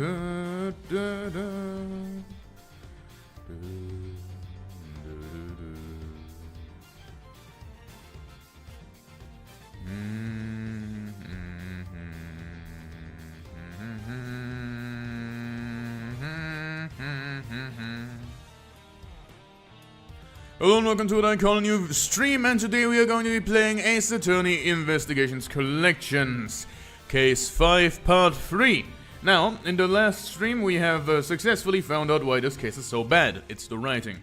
Hello and welcome to what I call a new stream, and today we are going to be playing Ace Attorney Investigations Collections, Case 5 Part 3. Now, in the last stream we have successfully found out why this case is so bad. It's the writing.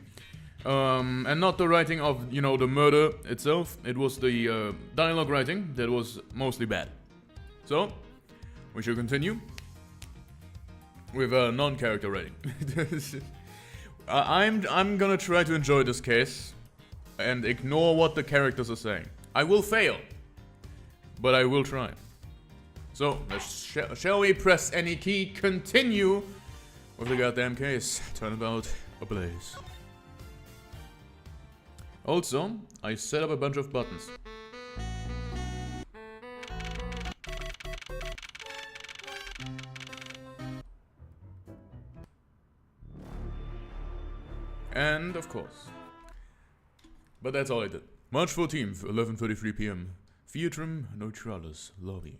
And not the writing of, you know, the murder itself. It was the dialogue writing that was mostly bad. So, we should continue with non-character writing. I'm gonna try to enjoy this case and ignore what the characters are saying. I will fail, but I will try. So, shall we press any key? Continue with the goddamn case. Turnabout ablaze. Also, I set up a bunch of buttons. And of course. But that's all I did. March 14th, 11:33 p.m. Theatrum Neutralis Lobby.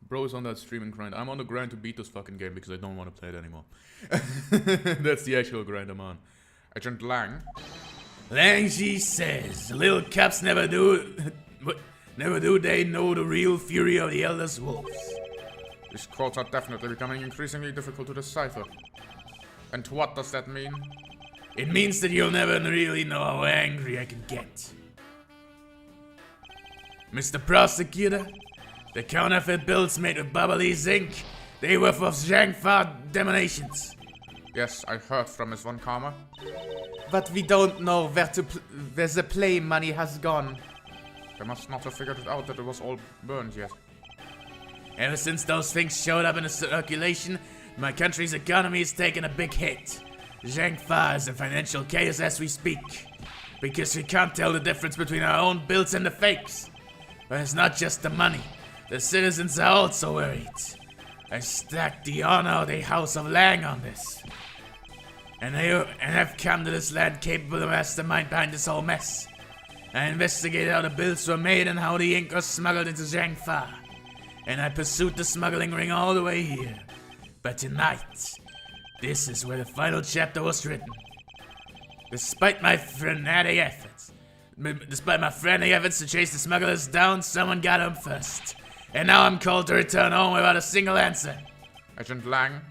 Bro is on that streaming grind. I'm on the grind to beat this fucking game because I don't want to play it anymore. That's the actual grind I'm on. Agent Lang. Lang, she says, little caps never do they know the real fury of the Eldest Wolves. These quotes are definitely becoming increasingly difficult to decipher. And what does that mean? It means that you'll never really know how angry I can get. Mr. Prosecutor, the counterfeit bills made with bubbly zinc, they were for Zhangfa demolitions. Yes, I heard from Miss Von Karma. But we don't know where the play money has gone. They must not have figured it out that it was all burned yet. Ever since those things showed up in the circulation, my country's economy has taken a big hit. Zhangfa is in financial chaos as we speak, because we can't tell the difference between our own bills and the fakes. But it's not just the money. The citizens are also worried. I stacked the honor of the House of Lang on this. And have come to this land capable of mastermind behind this whole mess. I investigated how the bills were made and how the ink was smuggled into Zhangfa. And I pursued the smuggling ring all the way here. But tonight, this is where the final chapter was written. Despite my frantic efforts to chase the smugglers down, someone got them first. And now I'm called to return home without a single answer. Agent Lang,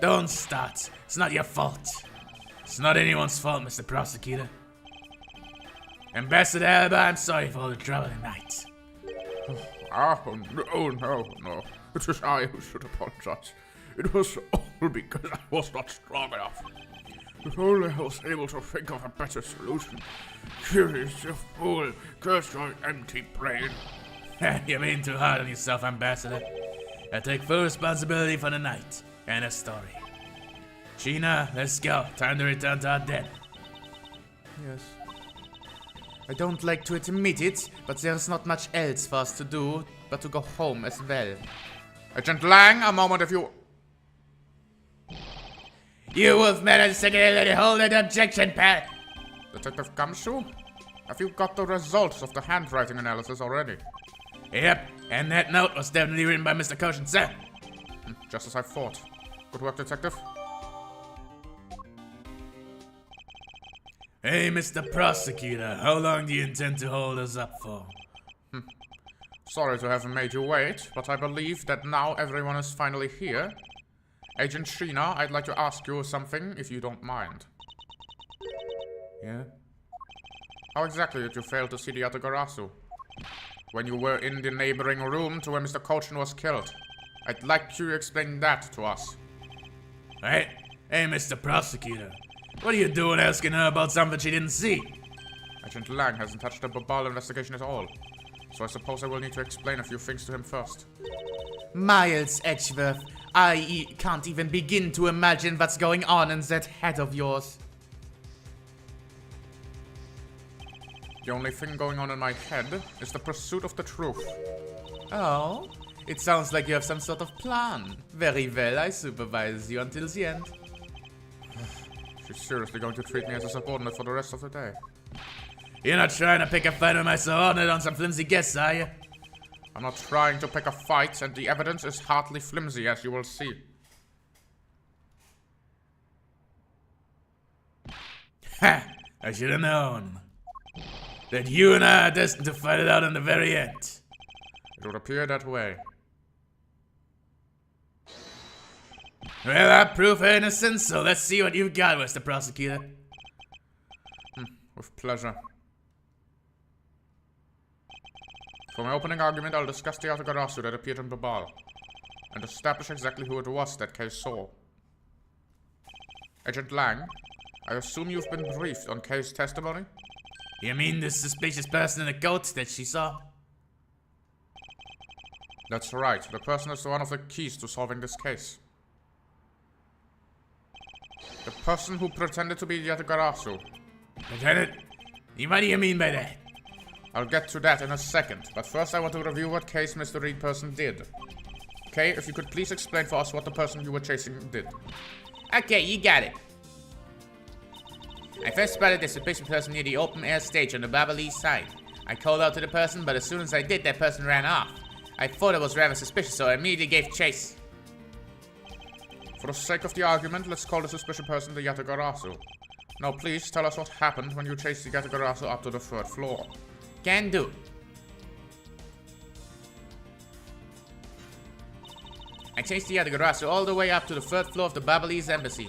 Don't start. It's not your fault. It's not anyone's fault, Mr. Prosecutor. Ambassador Alba, I'm sorry for all the trouble tonight. No. It is I who should apologize. It was all because I was not strong enough. If only I was able to think of a better solution. Curious, you fool. Curse your empty brain. You're being too hard on yourself, Ambassador. I take full responsibility for the night and the story. Sheena, let's go. Time to return to our den. Yes. I don't like to admit it, but there's not much else for us to do but to go home as well. Agent Lang, a moment if you... You wolf managed to hold that objection, pal. Detective Gumshoe? Have you got the results of the handwriting analysis already? Yep, and that note was definitely written by Mr. Koshin, sir. Just as I thought. Good work, Detective. Hey, Mr. Prosecutor, how long do you intend to hold us up for? Sorry to have made you wait, but I believe that now everyone is finally here. Agent Sheena, I'd like to ask you something, if you don't mind. Yeah? How exactly did you fail to see the Atagarasu? When you were in the neighboring room to where Mr. Kochin was killed. I'd like you to explain that to us. Hey, Mr. Prosecutor. What are you doing asking her about something she didn't see? Agent Lang hasn't touched the Babal investigation at all. So I suppose I will need to explain a few things to him first. Miles Edgeworth, I can't even begin to imagine what's going on in that head of yours. The only thing going on in my head is the pursuit of the truth. Oh? It sounds like you have some sort of plan. Very well, I supervise you until the end. She's seriously going to treat me as a subordinate for the rest of the day. You're not trying to pick a fight with my subordinate on some flimsy guess, are you? I'm not trying to pick a fight, and the evidence is hardly flimsy, as you will see. Ha! I should have known that you and I are destined to fight it out in the very end. It would appear that way. Well, I prove her innocence, so let's see what you've got, Mr. Prosecutor. With pleasure. For my opening argument, I'll discuss the Yatagarasu that appeared in Babal, and establish exactly who it was that Kay saw. Agent Lang, I assume you've been briefed on Kay's testimony? You mean the suspicious person in the coat that she saw? That's right, the person is one of the keys to solving this case. The person who pretended to be Yatagarasu. Lieutenant, what do you mean by that? I'll get to that in a second, but first I want to review what Kay's mystery person did. Kay, if you could please explain for us what the person you were chasing did. Okay, you got it. I first spotted the suspicious person near the open air stage on the Babalese side. I called out to the person, but as soon as I did, that person ran off. I thought it was rather suspicious, so I immediately gave chase. For the sake of the argument, let's call the suspicious person the Yatagarasu. Now please tell us what happened when you chased the Yatagarasu up to the 3rd floor. Can do. I chased the Yatagarasu all the way up to the 3rd floor of the Babalese embassy.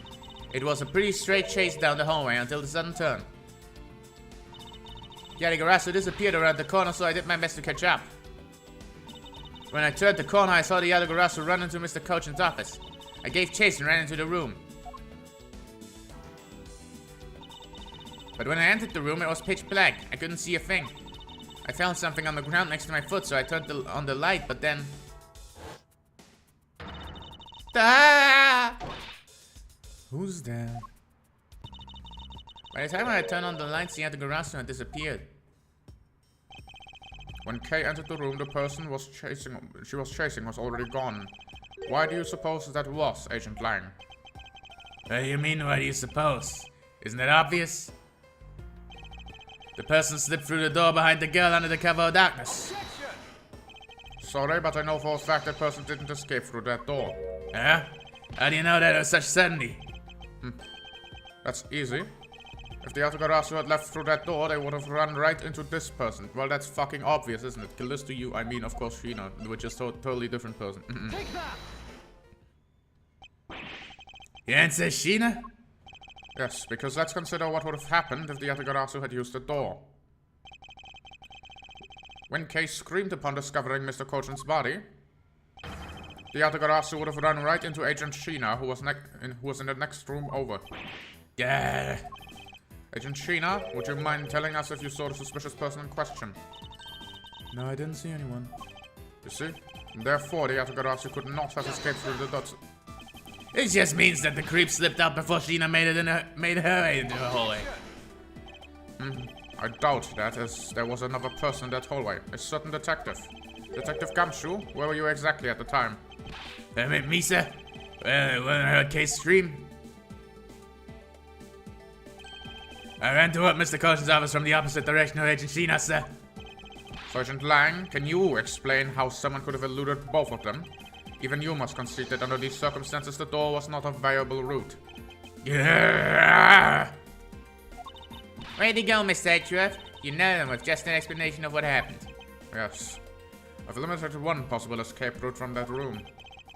It was a pretty straight chase down the hallway until the sudden turn. The Yatagarasu disappeared around the corner, so I did my best to catch up. When I turned the corner, I saw the Yatagarasu run into Mr. Kochan's office. I gave chase and ran into the room. But when I entered the room, it was pitch black. I couldn't see a thing. I found something on the ground next to my foot, so I turned on the light, but then... Ah! Who's there? By the time I turned on the lights, the Yatagarasu had disappeared. When Kay entered the room, the person she was chasing was already gone. Why do you suppose that was, Agent Lang? What do you mean, what do you suppose? Isn't it obvious? The person slipped through the door behind the girl under the cover of darkness. Sorry, but I know for a fact that person didn't escape through that door. Huh? How do you know that with such certainty? That's easy. If the Yatagarasu had left through that door, they would have run right into this person. Well, that's fucking obvious, isn't it? Callisto, you, I mean, of course, Sheena, which is a totally different person. Take that! Your answer is Sheena? Yes, because let's consider what would have happened if the Yatagarasu had used the door. When Kay screamed upon discovering Mr. Kochan's body, the Yatagarasu would have run right into Agent Sheena, who was in the next room over. Yeah. Agent Sheena, would you mind telling us if you saw the suspicious person in question? No, I didn't see anyone. You see? And therefore, the Yatagarasu could not have escaped through the dots. It just means that the creep slipped out before Sheena made her way into the hallway. I doubt that, as there was another person in that hallway. A certain detective. Detective Gumshoe, where were you exactly at the time? Misa? Well, when I heard Kay's scream, I ran toward Mr. Kochan's office from the opposite direction of Agent Sheena, sir. Sergeant Lang, can you explain how someone could have eluded both of them? Even you must concede that under these circumstances the door was not a viable route. Yeah. Way to go, Mr. Edgeworth. You know them with just an explanation of what happened. Yes. I've eliminated one possible escape route from that room.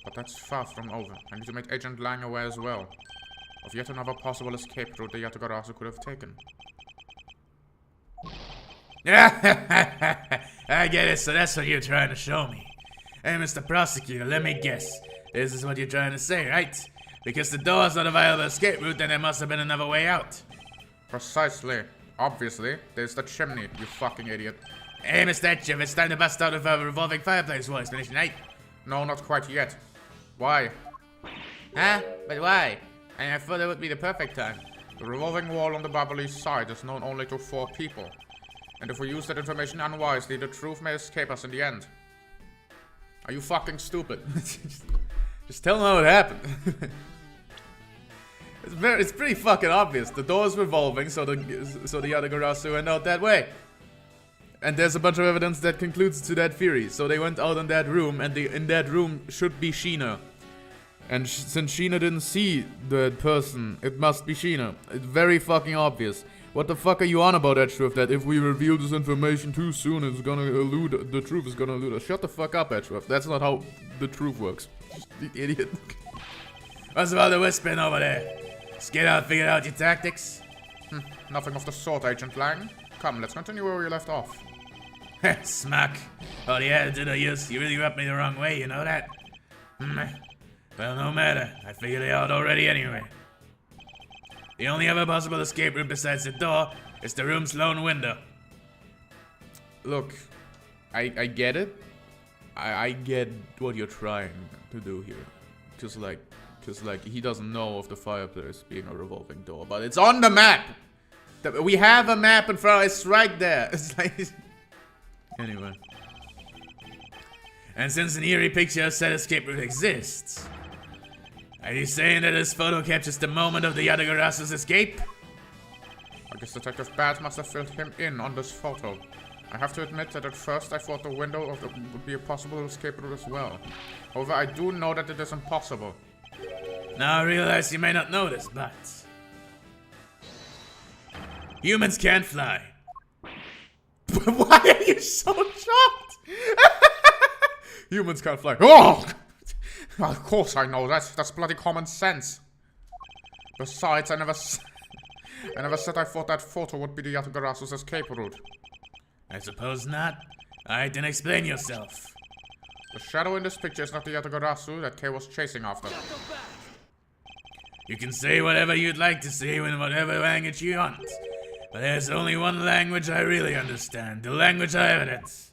But that's far from over. I need to make Agent Lang aware as well of yet another possible escape route the Yatagarasu could have taken. I get it, so that's what you're trying to show me. Hey, Mr. Prosecutor, let me guess. This is what you're trying to say, right? Because the door's not a viable escape route, then there must have been another way out. Precisely. Obviously, there's the chimney, you fucking idiot. Hey, Mr. Edgeworth, it's time to bust out of a revolving fireplace for explanation, right? No, not quite yet. Why? Huh? But why? I thought it would be the perfect time. The revolving wall on the Babalese side is known only to 4 people. And if we use that information unwisely, the truth may escape us in the end. Are you fucking stupid? Just tell them how it happened. It's pretty fucking obvious. The door is revolving, so the Yatagarasu went out that way. And there's a bunch of evidence that concludes to that theory. So they went out in that room, and in that room should be Sheena. And since Sheena didn't see the person, it must be Sheena. It's very fucking obvious. What the fuck are you on about, Edgeworth? That if we reveal this information too soon, it's gonna elude, the truth is gonna elude us. Shut the fuck up, Edgeworth. That's not how the truth works. You idiot. What's about the whispering over there? Figured out your tactics? Nothing of the sort, Agent Lang. Come, let's continue where we left off. Smack. Oh, the attitude I used, you really rubbed me the wrong way, you know that? Well, no matter. I figured it out already anyway. The only other possible escape route besides the door is the room's lone window. Look, I get it. I get what you're trying to do here. Just like he doesn't know of the fireplace being a revolving door, but it's on the map. We have a map in front of us. It's right there. It's like anyway. And since an eerie picture of said escape route exists, are you saying that this photo captures the moment of the Yatagarasu's escape? I guess Detective Bad must have filled him in on this photo. I have to admit that at first I thought the window would be a possible escape route as well. However, I do know that it is impossible. Now I realize you may not know this, but humans can't fly. Why are you so shocked? Humans can't fly. Oh! Of course I know that. That's bloody common sense. Besides, I never said I thought that photo would be the Yatagarasu's escape route. I suppose not. Alright, then explain yourself. The shadow in this picture is not the Yatagarasu that Kay was chasing after. You can say whatever you'd like to say in whatever language you want. But there's only one language I really understand. The language of evidence.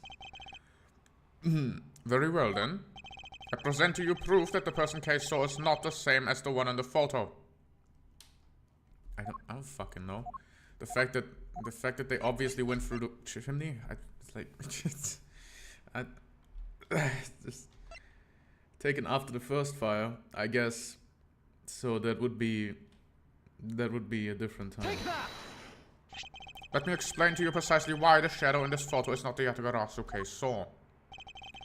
Very well then. I present to you proof that the person Kay saw is not the same as the one in the photo. I don't fucking know. The fact that they obviously went through the chimney, it's like just taken after the first fire, I guess. So that would be a different time. Let me explain to you precisely why the shadow in this photo is not the Yatagarasu Kay saw.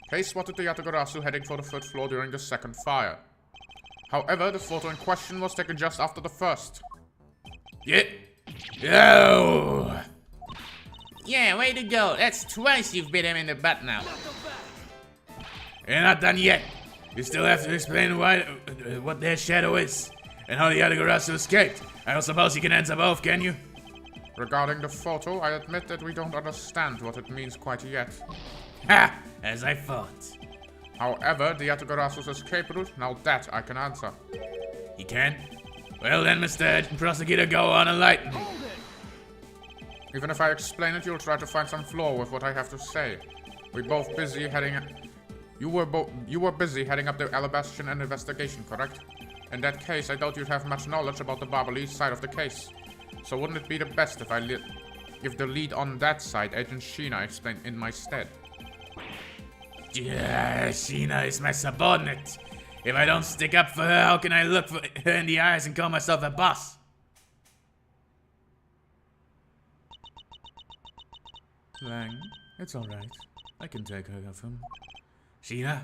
Kay spotted the Yatagarasu heading for the third floor during the second fire. However, the photo in question was taken just after the first. Yo! Yeah, way to go. That's twice you've bit him in the butt now. You're not done yet. You still have to explain what their shadow is, and how the Yatagarasu escaped. I don't suppose you can answer both, can you? Regarding the photo, I admit that we don't understand what it means quite yet. Ha! As I thought. However, the Yatagarasu's escape route, now that I can answer. You can? Well then, Mr. Prosecutor, go on, enlighten me. Even if I explain it, you'll try to find some flaw with what I have to say. You were busy heading up the Alabastian investigation, correct? In that case, I doubt you'd have much knowledge about the Barbalese side of the case. So wouldn't it be the best if I give the lead on that side, Agent Sheena explained in my stead? Yeah, Sheena is my subordinate. If I don't stick up for her, how can I look her in the eyes and call myself a boss? Lang, it's alright. I can take care of him. Sheena?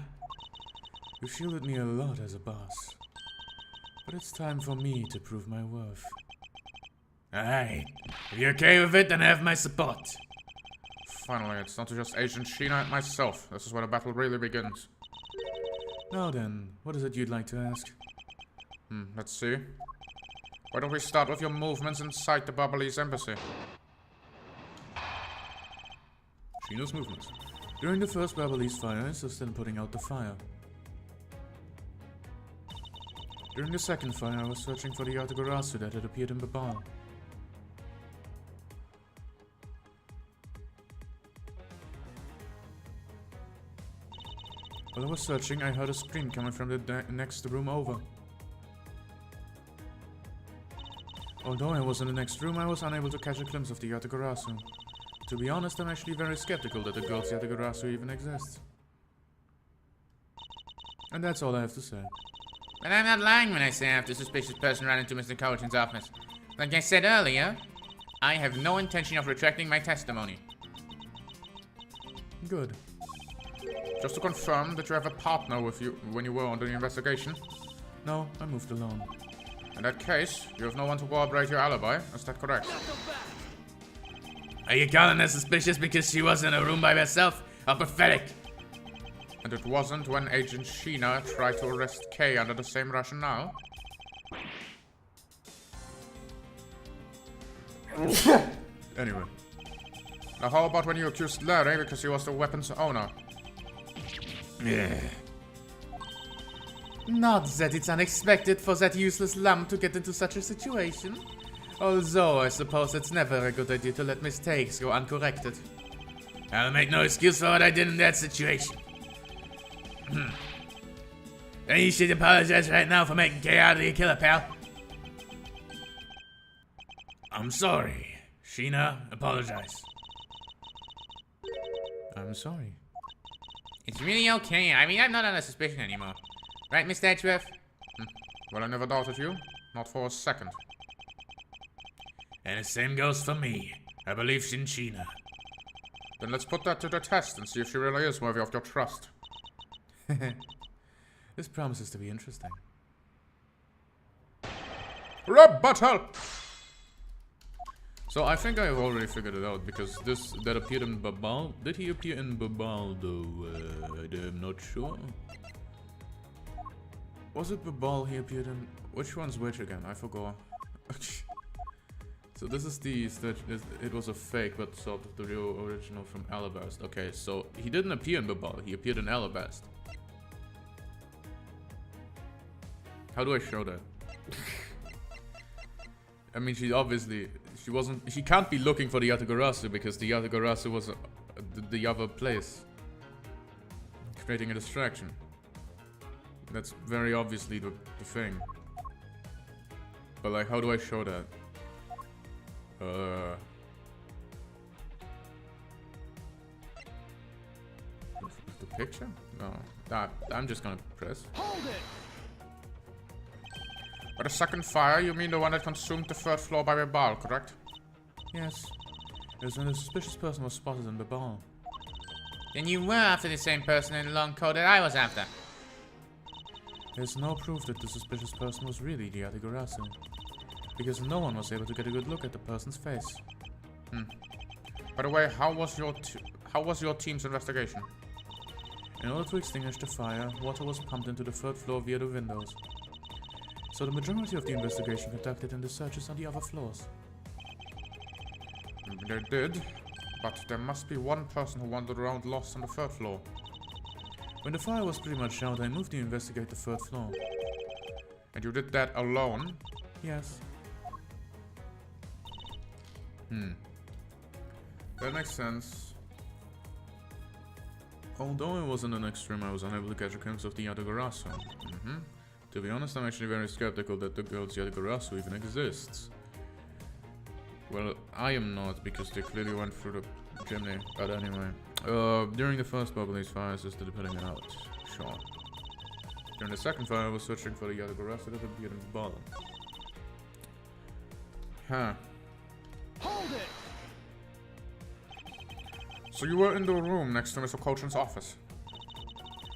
You shielded me a lot as a boss. But it's time for me to prove my worth. Alright. If you're okay with it, then have my support. Finally, it's not just Agent Sheena and myself. This is where the battle really begins. Now then, what is it you'd like to ask? Let's see. Why don't we start with your movements inside the Barbalese embassy? Sheena's movements. During the first Barbalese fire, I assisted in putting out the fire. During the second fire, I was searching for the Yatagarasu that had appeared in the bar. While I was searching, I heard a scream coming from the next room over. Although I was in the next room, I was unable to catch a glimpse of the Yatagarasu. To be honest, I'm actually very skeptical that the girls Yatagarasu even exists. And that's all I have to say. But I'm not lying when I say after the suspicious person ran into Mr. Colton's office. Like I said earlier, I have no intention of retracting my testimony. Good. Just to confirm that you have a partner with you when you were under the investigation. No, I moved alone. In that case, you have no one to corroborate your alibi. Is that correct? Are you calling her suspicious because she was in a room by herself? How pathetic! And it wasn't when Agent Sheena tried to arrest Kay under the same rationale? Anyway. Now how about when you accused Larry because he was the weapon's owner? Yeah. Not that it's unexpected for that useless lump to get into such a situation. Although I suppose it's never a good idea to let mistakes go uncorrected. I'll make no excuse for what I did in that situation. And you should apologize right now for making Kay out of the killer, pal. I'm sorry. Sheena, apologize. I'm sorry. It's really okay. I mean, I'm not under suspicion anymore. Right, Mr. Edgeworth? Well, I never doubted you. Not for a second. And the same goes for me. I believe in Sheena. Then let's put that to the test and see if she really is worthy of your trust. This promises to be interesting. Rebuttal! So I think I've already figured it out, because that appeared in Babal. Did he appear in Babal though? I'm not sure. Was it Babal he appeared in? Which one's which again? I forgot. So this is it was a fake, but sort of the real original from Alabast. Okay, so he didn't appear in Babal, he appeared in Alabast. How do I show that? I mean, she can't be looking for the Yatagarasu because the Yatagarasu was the other place. Creating a distraction. That's very obviously the thing. But like, how do I show that? The picture? No. I'm just gonna press. Hold it! By the second fire, you mean the one that consumed the third floor by Babal, correct? Yes. It was when a suspicious person was spotted in the bar. Then you were after the same person in the long coat that I was after. There's no proof that the suspicious person was really the Yatagarasu, because no one was able to get a good look at the person's face. By the way, how was your team's investigation? In order to extinguish the fire, water was pumped into the third floor via the windows. So the majority of the investigation conducted in the searches on the other floors. They did, but there must be one person who wandered around lost on the third floor. When the fire was pretty much out, I moved to investigate the third floor. And you did that alone? Yes. That makes sense. Although I was in the next room, I was unable to catch a glimpse of the Yatagarasu. To be honest, I'm actually very skeptical that the girl's Yatagarasu even exists. Well, I am not, because they clearly went through the chimney. But anyway, during the first Bubbly's fire, I assisted in putting it out. Sure. During the second fire, I was searching for the Yatagarasu that appeared in the bottom. Huh. Hold it! So you were in the room next to Mr. Colton's office?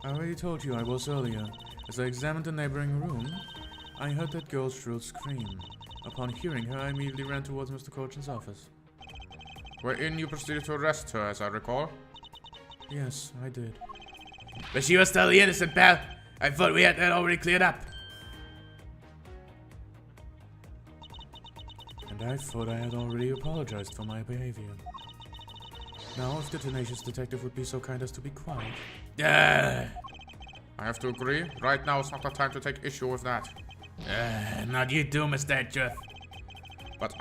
I already told you I was earlier. As I examined the neighboring room, I heard that girl's shrill scream. Upon hearing her, I immediately ran towards Mr. Colton's office. Wherein you proceeded to arrest her, as I recall. Yes, I did. But she was totally innocent, pal. I thought we had that already cleared up. And I thought I had already apologized for my behavior. Now, if the tenacious detective would be so kind as to be quiet. I have to agree. Right now is not the time to take issue with that. Not you too, Mr. Edgeworth. But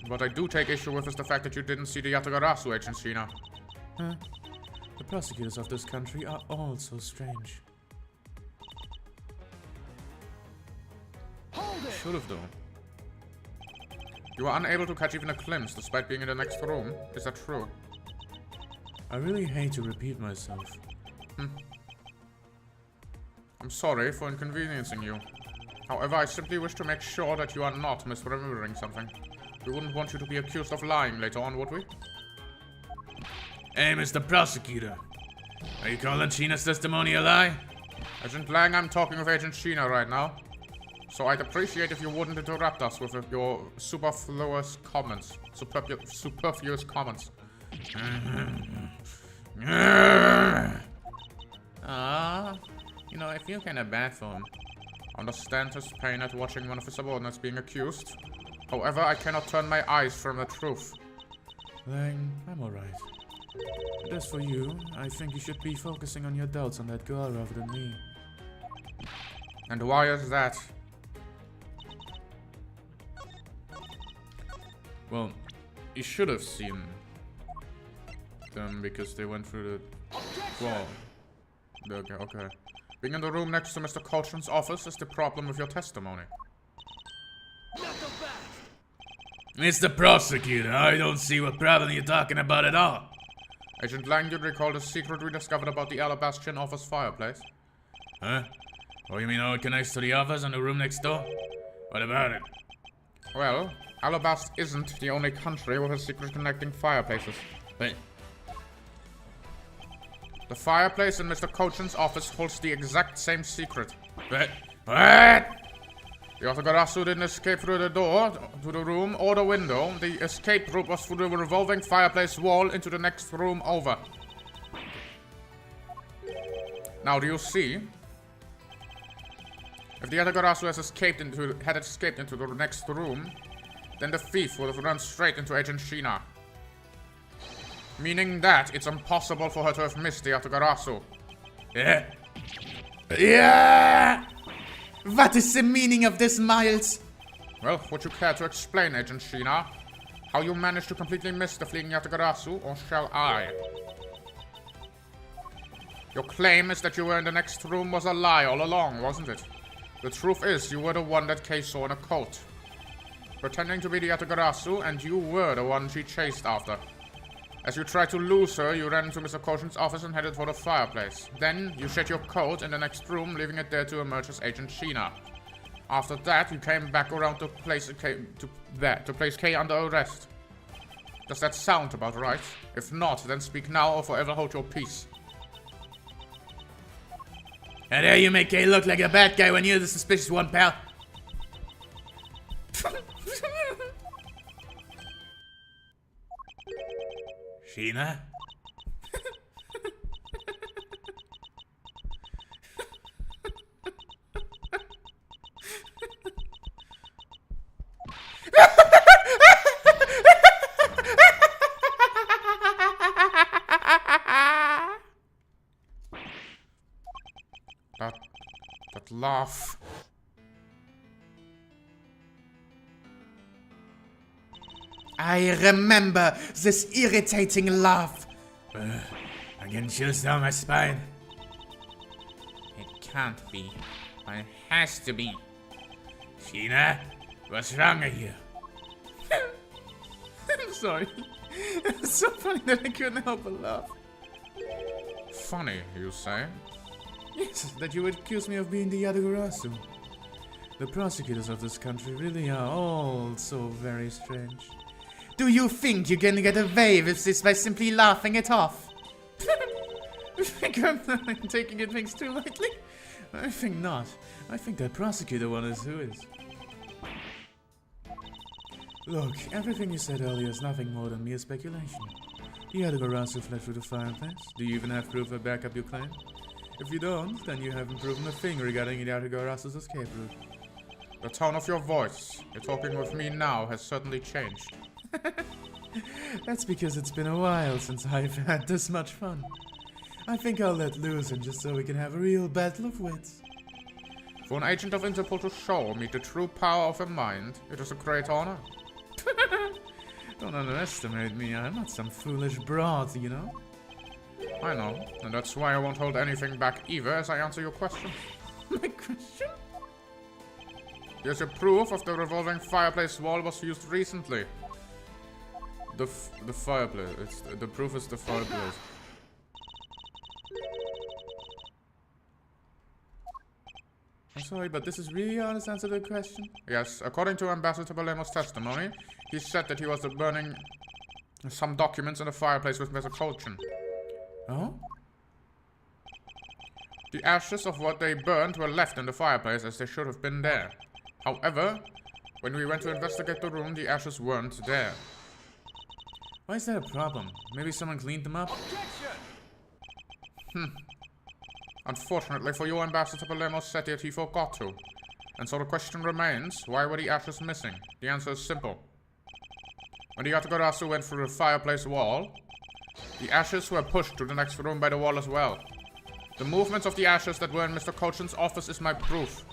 what I do take issue with is the fact that you didn't see the Yatagarasu, Agent Sheena. Huh? The prosecutors of this country are all so strange. Hold it! Should have, though. You were unable to catch even a glimpse despite being in the next room. Is that true? I really hate to repeat myself. I'm sorry for inconveniencing you. However, I simply wish to make sure that you are not misremembering something. We wouldn't want you to be accused of lying later on, would we? Hey, Mr. Prosecutor. Are you calling Sheena's testimony a lie? Agent Lang, I'm talking with Agent Sheena right now. So I'd appreciate if you wouldn't interrupt us with your superfluous comments. Superfluous comments. Ah, you know, I feel kind of bad for him. Understand his pain at watching one of his subordinates being accused. However, I cannot turn my eyes from the truth. Lang, I'm alright. And as for you, I think you should be focusing on your doubts on that girl rather than me. And why is that? Well, you should have seen them because they went through the wall. Okay. Being in the room next to Mr. Coltrane's office is the problem with your testimony. Mr. Prosecutor, I don't see what problem you're talking about at all. Agent Lang, you recall the secret we discovered about the Alabastian office fireplace? Huh? Oh, you mean how it connects to the office and the room next door? What about it? Well, Alabast isn't the only country with a secret connecting fireplaces. But The fireplace in Mr. Coltrane's office holds the exact same secret. what? The Yatagarasu didn't escape through the door to the room or the window. The escape route was through the revolving fireplace wall into the next room over. Now, do you see? If the Yatagarasu had escaped into the next room, then the thief would have run straight into Agent Sheena. Meaning that it's impossible for her to have missed the Yatagarasu. Yeah? Yeah! What is the meaning of this, Miles? Well, would you care to explain, Agent Sheena, how you managed to completely miss the fleeing Yatagarasu, or shall I? Your claim is that you were in the next room was a lie all along, wasn't it? The truth is, you were the one that Kay saw in a coat. Pretending to be the Yatagarasu, and you were the one she chased after. As you tried to lose her, you ran into Mr. Coltrane's office and headed for the fireplace. Then, you shed your coat in the next room, leaving it there to emerge as Agent Sheena. After that, you came back around to place Kay under arrest. Does that sound about right? If not, then speak now or forever hold your peace. How dare you make Kay look like a bad guy when you're the suspicious one, pal? Sheena? That laugh. I remember this irritating laugh. I'm getting chills down my spine. It can't be. It has to be. Sheena, what's wrong with you? I'm sorry. It's so funny that I couldn't help but laugh. Funny, you say? Yes, that you would accuse me of being the Yatagarasu. The prosecutors of this country really are all so very strange. Do you think you can get away with this by simply laughing it off? You think I'm taking things too lightly? I think not. I think that prosecutor one is who is. Look, everything you said earlier is nothing more than mere speculation. The Yatagarasu fled through the fireplace. Do you even have proof that back up your claim? If you don't, then you haven't proven a thing regarding the Yatagarasu's escape route. The tone of your voice, you're talking with me now, has certainly changed. That's because it's been a while since I've had this much fun. I think I'll let loose and just so we can have a real battle of wits. For an agent of Interpol to show me the true power of a mind, it is a great honor. Don't underestimate me, I'm not some foolish broad, you know? I know, and that's why I won't hold anything back either as I answer your question. My question? Here's your proof of the revolving fireplace wall was used recently. The fireplace. The proof is the fireplace. I'm sorry, but this is really your honest answer to the question? Yes, according to Ambassador Palermo's testimony, he said that he was burning some documents in the fireplace with Mr. Colchin. Oh? The ashes of what they burned were left in the fireplace as they should have been there. However, when we went to investigate the room, the ashes weren't there. Why is that a problem? Maybe someone cleaned them up? Unfortunately for you, Ambassador Palermo said that he forgot to. And so the question remains, why were the ashes missing? The answer is simple. When the Yatagarasu went through the fireplace wall, the ashes were pushed to the next room by the wall as well. The movements of the ashes that were in Mr. Colchin's office is my proof.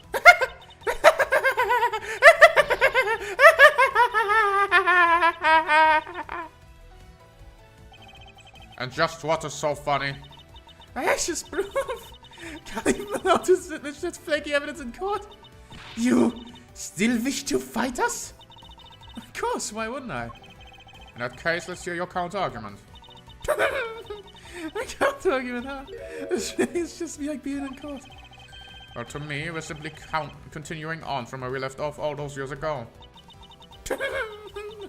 And just what is so funny? Ashes proof? Can't even allow to submit such flaky evidence in court? You still wish to fight us? Of course, why wouldn't I? In that case, let's hear your counter-argument. My counter-argument, huh? It's just me like being in court. Well, to me, we're simply continuing on from where we left off all those years ago. I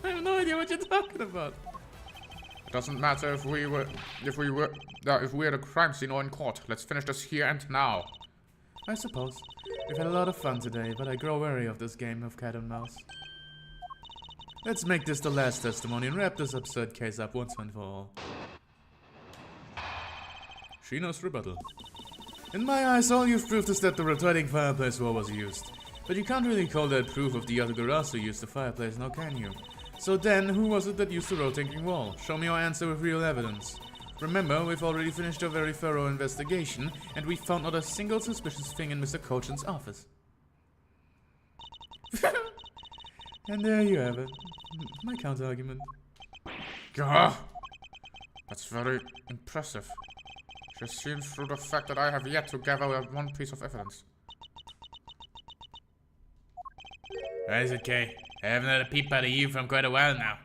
have no idea what you're talking about. It doesn't matter if we were at a crime scene or in court. Let's finish this here and now. I suppose. We've had a lot of fun today, but I grow wary of this game of cat and mouse. Let's make this the last testimony and wrap this absurd case up once and for all. Sheena's rebuttal. In my eyes, all you've proved is that the rotating fireplace wall was used. But you can't really call that proof of the Yatagarasu used the fireplace, now can you? So then, who was it that used the rotating wall? Show me your answer with real evidence. Remember, we've already finished a very thorough investigation, and we found not a single suspicious thing in Mr. Colchin's office. And there you have it. My counter-argument. Gah! That's very impressive. Just seems through the fact that I have yet to gather one piece of evidence. Why is it, Kay? I haven't had a peep out of you from quite a while now.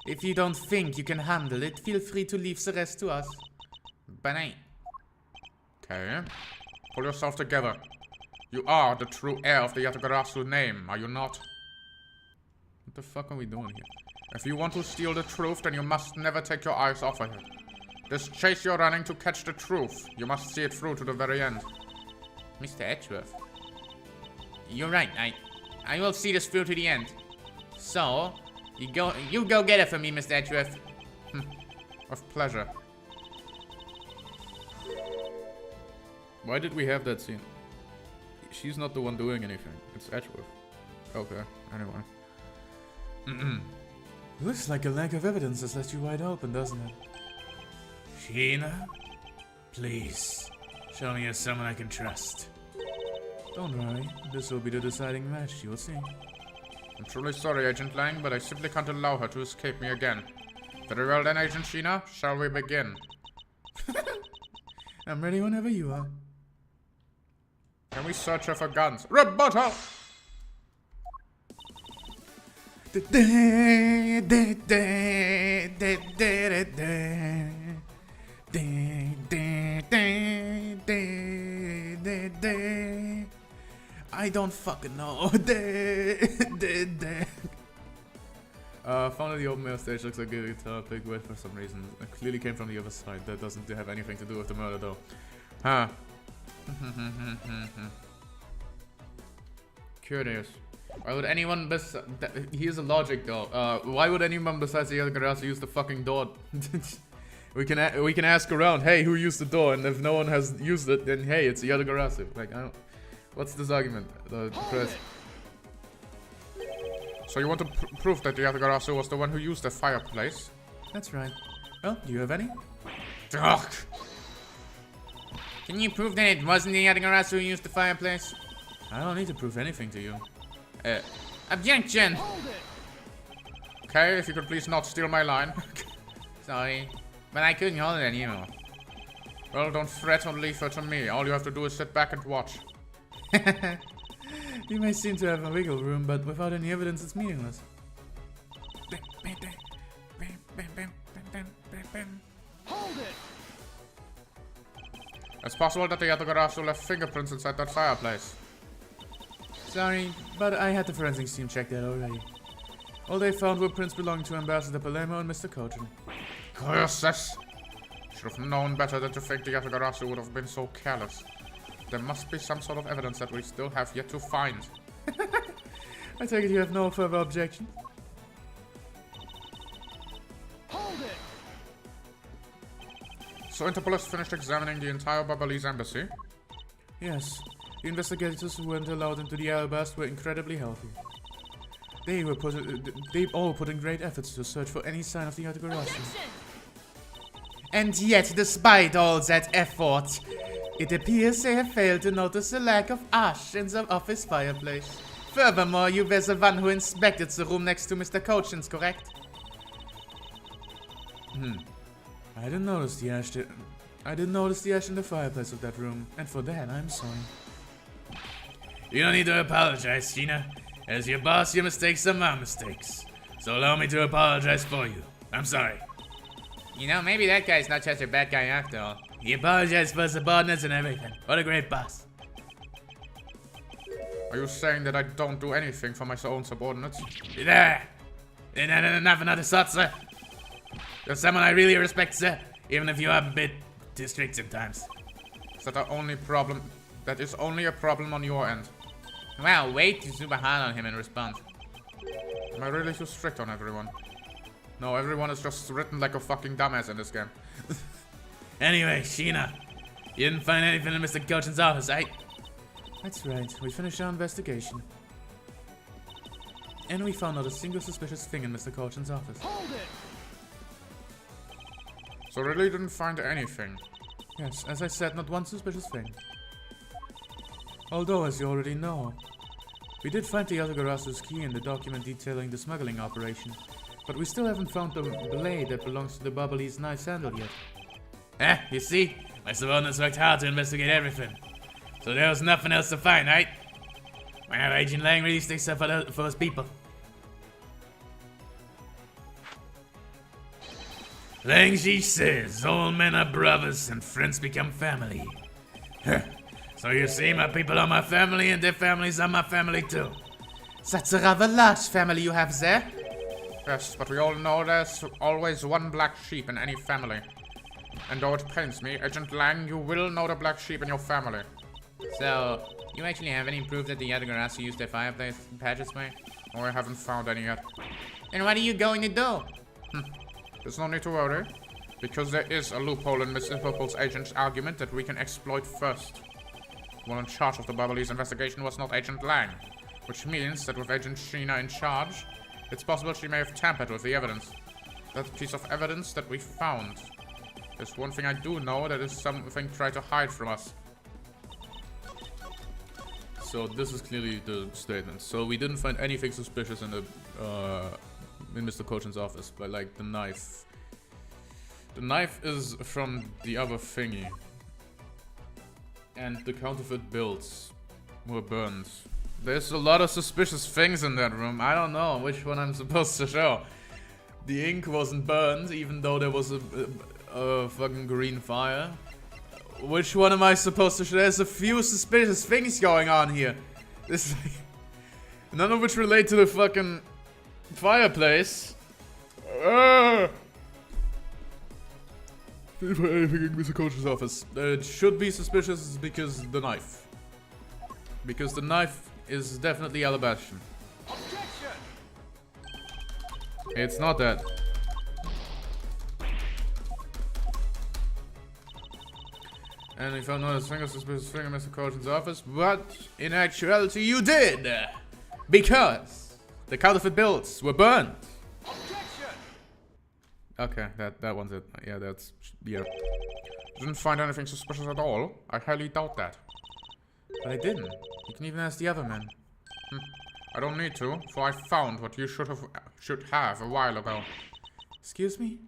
If you don't think you can handle it, feel free to leave the rest to us. But Okay. Pull yourself together. You are the true heir of the Yatagarasu name, are you not? What the fuck are we doing here? If you want to steal the truth, then you must never take your eyes off of it. This chase you're running to catch the truth, you must see it through to the very end. Mr. Edgeworth. You're right, I will see this through to the end. So, you go get it for me, Mr. Edgeworth. With pleasure. Why did we have that scene? She's not the one doing anything. It's Edgeworth. Okay, anyway. Looks like a lack of evidence has left you wide open, doesn't it? Sheena? Please, show me as someone I can trust. Don't worry, this will be the deciding match, you'll see. I'm truly sorry, Agent Lang, but I simply can't allow her to escape me again. Very well then, Agent Sheena, shall we begin? I'm ready whenever you are. Can we search her for guns? Rebuttal! I don't fucking know. Found the open air stage looks like a guitar big wet for some reason. It clearly came from the other side. That doesn't have anything to do with the murder though. Huh. Curious. Why would anyone here's a logic though. Why would anyone besides the other Yatagarasu use the fucking door? we can ask around, hey, who used the door? And if no one has used it, then hey, it's the other Yatagarasu. Like, I don't. What's this argument? So you want to prove that the Yatagarasu was the one who used the fireplace? That's right. Well, do you have any? Ugh. Can you prove that it wasn't the Yatagarasu who used the fireplace? I don't need to prove anything to you. Objection! Okay, if you could please not steal my line. Sorry, but I couldn't hold it anymore. Well, don't fret or leave her to me. All you have to do is sit back and watch. You may seem to have a wiggle room, but without any evidence, it's meaningless. Hold it! It's possible that the Yatagarasu left fingerprints inside that fireplace. Sorry, but I had the forensics team check that already. All they found were prints belonging to Ambassador Palermo and Mr. Cochin. Curses! Should have known better than to think the Yatagarasu would have been so careless. There must be some sort of evidence that we still have yet to find. I take it you have no further objection. Hold it! So Interpol has finished examining the entire Babalese embassy. Yes, the investigators who weren't allowed into the Alabast were incredibly healthy. They all put in great efforts to search for any sign of the Yatagarasu. And yet, despite all that effort, it appears they have failed to notice the lack of ash in the office fireplace. Furthermore, you were the one who inspected the room next to Mr. Cochin's, correct? I didn't notice the ash. I didn't notice the ash in the fireplace of that room, and for that I'm sorry. You don't need to apologize, Gina. As your boss, your mistakes are my mistakes. So allow me to apologize for you. I'm sorry. You know, maybe that guy's not such a bad guy after all. He apologized for subordinates and everything. What a great boss. Are you saying that I don't do anything for my own subordinates? There! Enough another sort, sir. You're someone I really respect, sir. Even if you are a bit too strict sometimes. Is that the only problem? That is only a problem on your end. Wow, way too super hard on him in response. Am I really too strict on everyone? No, everyone is just written like a fucking dumbass in this game. Anyway, Sheena, you didn't find anything in Mr. Cochin's office, right? That's right, we finished our investigation. And we found not a single suspicious thing in Mr. Cochin's office. Hold it! So really didn't find anything. Yes, as I said, not one suspicious thing. Although, as you already know, we did find the Yatagarasu's key in the document detailing the smuggling operation, but we still haven't found the blade that belongs to the Babalese knife's handle yet. You see? My subordinates worked hard to investigate everything. So there was nothing else to find, right? Well, Agent Lang really sticks up for his people. Lang Ji says, all men are brothers and friends become family. So you see, my people are my family and their families are my family too. That's a rather large family you have there. Yes, but we all know there's always one black sheep in any family. And though it pains me, Agent Lang, you will know the black sheep in your family. So, you actually have any proof that the Yatagarasu used their fireplace passageway? Oh, I haven't found any yet. Then what are you going to do? There's no need to worry, because there is a loophole in Miss Interpol's agent's argument that we can exploit first. The one in charge of the Babalese investigation was not Agent Lang, which means that with Agent Sheena in charge, it's possible she may have tampered with the evidence. That piece of evidence that we found. There's one thing I do know, that is something tried to hide from us. So this is clearly the statement. So we didn't find anything suspicious in the in Mr. Cochin's office, but like the knife. The knife is from the other thingy. And the counterfeit bills were burned. There's a lot of suspicious things in that room. I don't know which one I'm supposed to show. The ink wasn't burned, even though there was a fucking green fire. Which one am I supposed to show? There's a few suspicious things going on here. This, none of which relate to the fucking fireplace. Didn't find anything in Mr. Cochin's office. It should be suspicious because the knife. Because the knife is definitely Alabastian. Objection! It's not that. And we found no single suspicious thing in Mr. Cochin's office, but in actuality you did! Because the counterfeit bills were burned! Objection! Okay, that one's it. Yeah, that's... yeah. Didn't find anything suspicious at all. I highly doubt that. But I didn't. You can even ask the other men. I don't need to, for I found what you should have a while ago. Excuse me?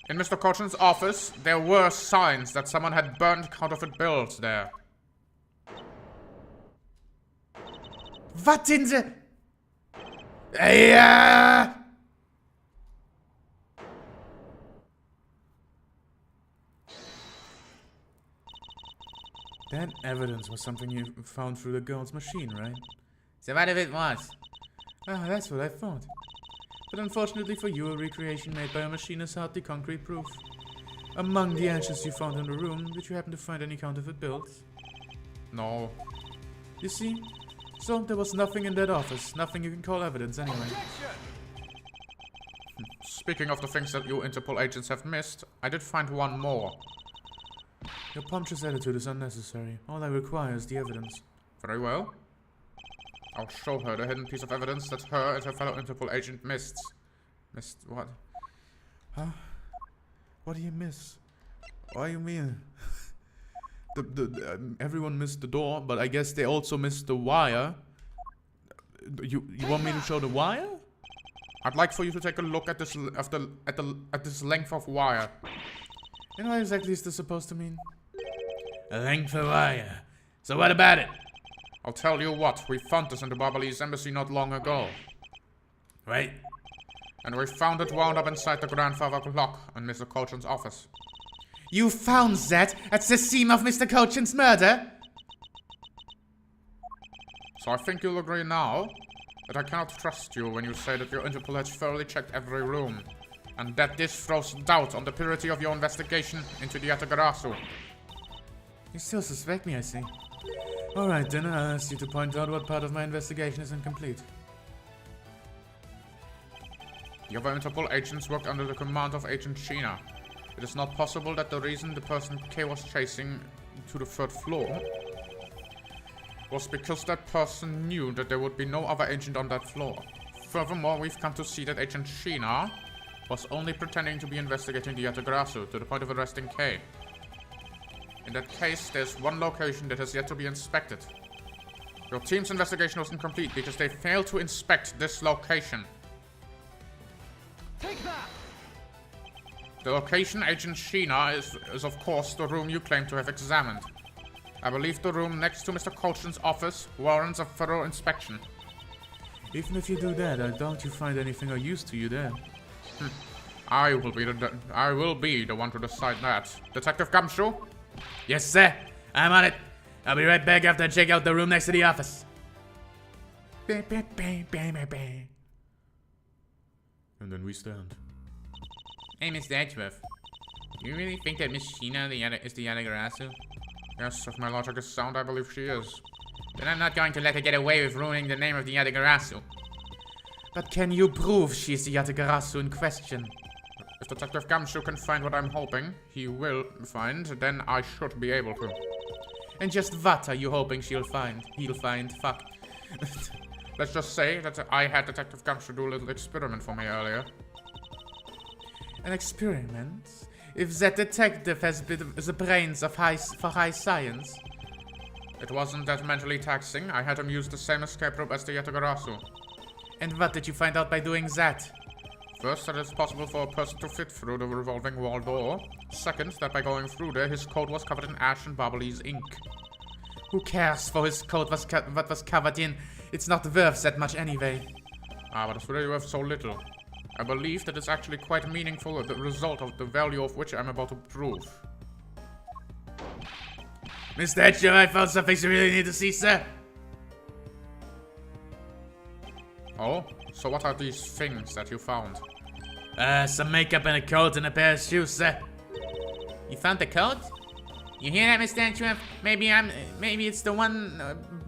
In Mr. Cochin's office, there were signs that someone had burned counterfeit bills there. What in the... That evidence was something you found through the girl's machine, right? So what if it was? Ah, that's what I thought. But unfortunately for you, a recreation made by a machine is hardly concrete proof. Among the ashes you found in the room, did you happen to find any counterfeit bills? No. You see? So there was nothing in that office, nothing you can call evidence anyway. Objection! Speaking of the things that you Interpol agents have missed, I did find one more. Your pompous attitude is unnecessary. All I require is the evidence. Very well. I'll show her the hidden piece of evidence that her and her fellow Interpol agent missed. Missed what? Huh? What do you miss? What do you mean? Everyone missed the door, but I guess they also missed the wire. You want me to show the wire? I'd like for you to take a look at this at this length of wire. And what exactly is this supposed to mean? A length of wire. So what about it? I'll tell you what, we found this in the Barbalese embassy not long ago. Right? And we found it wound up inside the grandfather clock in Mr. Colchin's office. You found that at the scene of Mr. Colchin's murder? So I think you'll agree now that I cannot trust you when you say that your Interpol has thoroughly checked every room, and that this throws doubt on the purity of your investigation into the Yatagarasu. You still suspect me, I see. Alright then, I'll ask you to point out what part of my investigation is incomplete. The other Interpol agents worked under the command of Agent Sheena. It is not possible that the reason the person K was chasing to the 3rd floor was because that person knew that there would be no other agent on that floor. Furthermore, we've come to see that Agent Sheena was only pretending to be investigating the Yatagarasu to the point of arresting K. In that case, there's one location that has yet to be inspected. Your team's investigation was incomplete because they failed to inspect this location. Take that! The location, Agent Sheena, is of course the room you claim to have examined. I believe the room next to Mr. Colchin's office warrants a thorough inspection. Even if you do that, I doubt you find anything of use to you there. I will be the one to decide that. Detective Gumshoe? Yes, sir. I'm on it. I'll be right back after I check out the room next to the office. And then we stand. Hey, Mr. Edgeworth. Do you really think that Miss Sheena is the Yatagarasu? Yes, if my logic is sound, I believe she is. Then I'm not going to let her get away with ruining the name of the Yatagarasu. But can you prove she's the Yatagarasu in question? If Detective Gumshoe can find what I'm hoping he will find, then I should be able to. And just what are you hoping she'll find? He'll find? Fuck. Let's just say that I had Detective Gumshoe do a little experiment for me earlier. An experiment? If that detective has the brains for high science. It wasn't that mentally taxing. I had him use the same escape rope as the Yatagarasu. And what did you find out by doing that? First, that it's possible for a person to fit through the revolving wall door. Second, that by going through there, his coat was covered in ash and Barbalese ink. Who cares for his coat what was covered in? It's not worth that much anyway. Ah, but it's really worth so little. I believe that it's actually quite meaningful, the result of the value of which I'm about to prove. Mr. Edgeworth, I found something you really need to see, sir. Oh? So what are these things that you found? Some makeup and a coat and a pair of shoes, sir. You found the coat? You hear that, Mr. Edgeworth? Maybe it's the one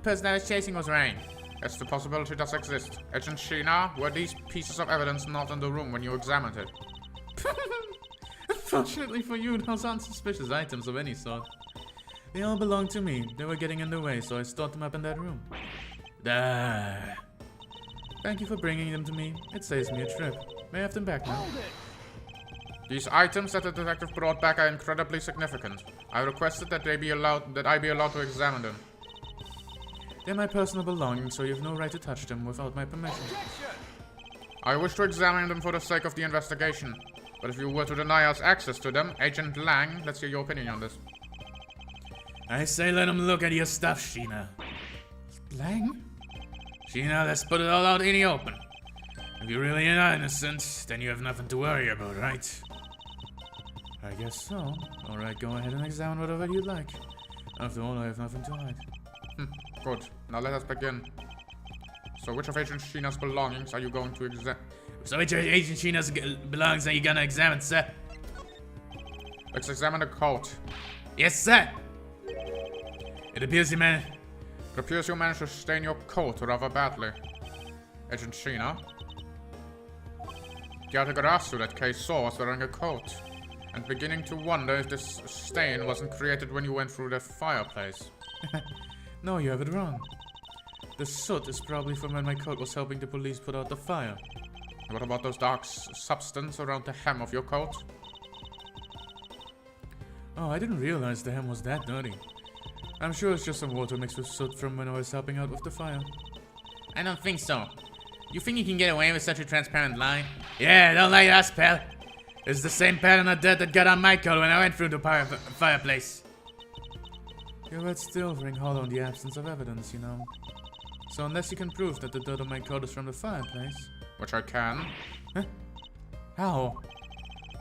person I was chasing was wearing. Yes, the possibility does exist. Agent Sheena, were these pieces of evidence not in the room when you examined it? Unfortunately for you, those aren't suspicious items of any sort. They all belong to me. They were getting in the way, so I stored them up in that room. Thank you for bringing them to me. It saves me a trip. May I have them back now? Hold it! These items that the detective brought back are incredibly significant. I requested that I be allowed to examine them. They're my personal belongings, so you have no right to touch them without my permission. Objection! I wish to examine them for the sake of the investigation. But if you were to deny us access to them, Agent Lang, let's hear your opinion on this. I say let him look at your stuff, Sheena. Lang? Sheena, let's put it all out in the open. If you really are innocent, then you have nothing to worry about, right? I guess so. Alright, go ahead and examine whatever you'd like. After all, I have nothing to hide. Good. Now let us begin. So which of Agent Sheena's belongings are you going to examine? So which Agent Sheena's belongs are you gonna examine, sir? Let's examine the coat. Yes, sir. It appears you man. It appears you managed to stain your coat rather badly. Agent Sheena. The Yatagarasu that Kay saw was wearing a coat. And beginning to wonder if this stain wasn't created when you went through that fireplace. No, you have it wrong. The soot is probably from when my coat was helping the police put out the fire. What about those dark substance around the hem of your coat? Oh, I didn't realize the hem was that dirty. I'm sure it's just some water mixed with soot from when I was helping out with the fire. I don't think so. You think you can get away with such a transparent lie? Yeah, don't like us, pal. It's the same pattern of dirt that got on my coat when I went through the fireplace. Your words still ring hollow in the absence of evidence, you know. So unless you can prove that the dirt on my coat is from the fireplace... Which I can. How?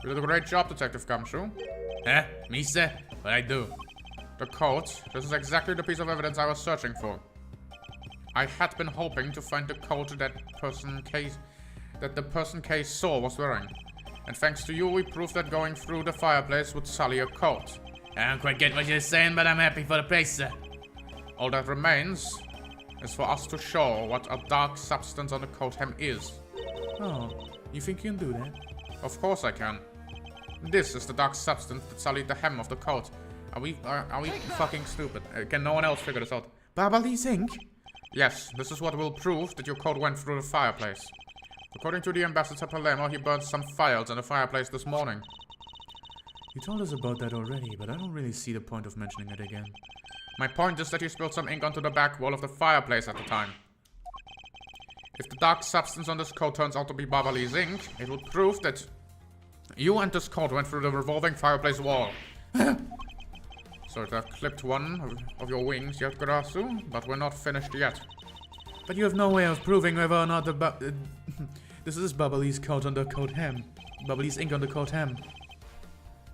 You did a great job, Detective Gumshoe. Huh? Me, sir? What I do? The coat. This is exactly the piece of evidence I was searching for. I had been hoping to find the coat that the person Kay saw was wearing. And thanks to you, we proved that going through the fireplace would sully a coat. I don't quite get what you're saying, but I'm happy for the place, sir. All that remains is for us to show what a dark substance on the coat hem is. Oh, you think you can do that? Of course I can. This is the dark substance that sullied the hem of the coat. Are we fucking stupid? Can no one else figure this out? Babalise ink? Yes, this is what will prove that your coat went through the fireplace. According to the Ambassador Palermo, he burned some files in the fireplace this morning. You told us about that already, but I don't really see the point of mentioning it again. My point is that he spilled some ink onto the back wall of the fireplace at the time. If the dark substance on this coat turns out to be Babali's ink, it would prove that you and this coat went through the revolving fireplace wall. So I've clipped one of your wings, Yatgarasu, but we're not finished yet. But you have no way of proving whether or not the this is Babali's coat on the coat hem. Babali's ink on the coat hem.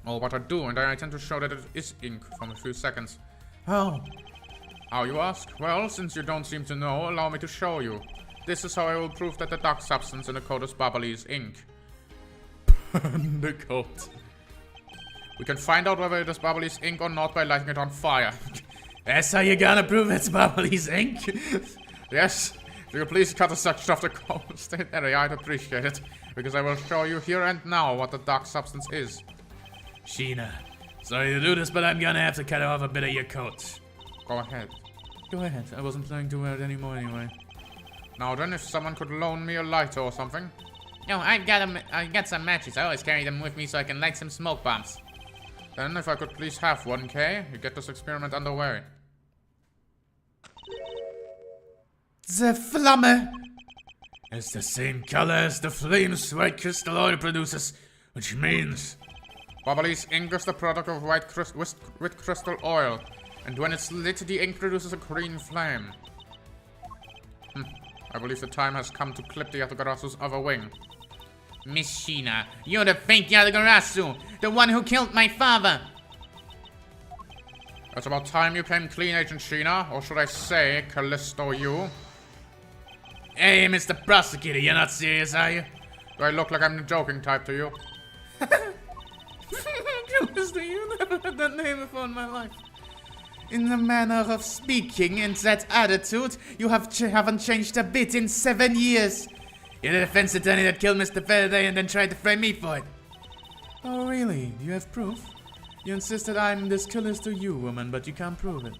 Oh, but I do, and I intend to show that it is ink from a few seconds. How? How, you ask? Well, since you don't seem to know, allow me to show you. This is how I will prove that the dark substance in the coat is Babali's ink. The coat. We can find out whether it is Babali's ink or not by lighting it on fire. That's how you're gonna prove it's Babali's ink? Yes? If you please cut a section of the coat state area, I'd appreciate it. Because I will show you here and now what the dark substance is. Sheena, sorry to do this, but I'm gonna have to cut off a bit of your coat. Go ahead. Go ahead, I wasn't planning to wear it anymore anyway. Now then, if someone could loan me a lighter or something. No, I got some matches. I always carry them with me so I can light some smoke bombs. Then, if I could please have one, Kay, you get this experiment underway. The Flamme is the same color as the flames white crystal oil produces, which means Babali's ink is the product of with crystal oil, and when it's lit, the ink produces a green flame. I believe the time has come to clip the Yatagarasu's other wing. Miss Sheena, you're the fake Yatagarasu, the one who killed my father. It's about time you came clean, Agent Sheena, or should I say, Callisto you? Hey, Mr. Prosecutor, you're not serious, are you? Do I look like I'm the joking type to you? Callisto, you never heard that name before in my life. In the manner of speaking and that attitude, you haven't changed a bit in 7 years. You're the defense attorney that killed Mr. Faraday and then tried to frame me for it. Oh, really? You have proof? You insist that I'm this Callisto you, woman, but you can't prove it.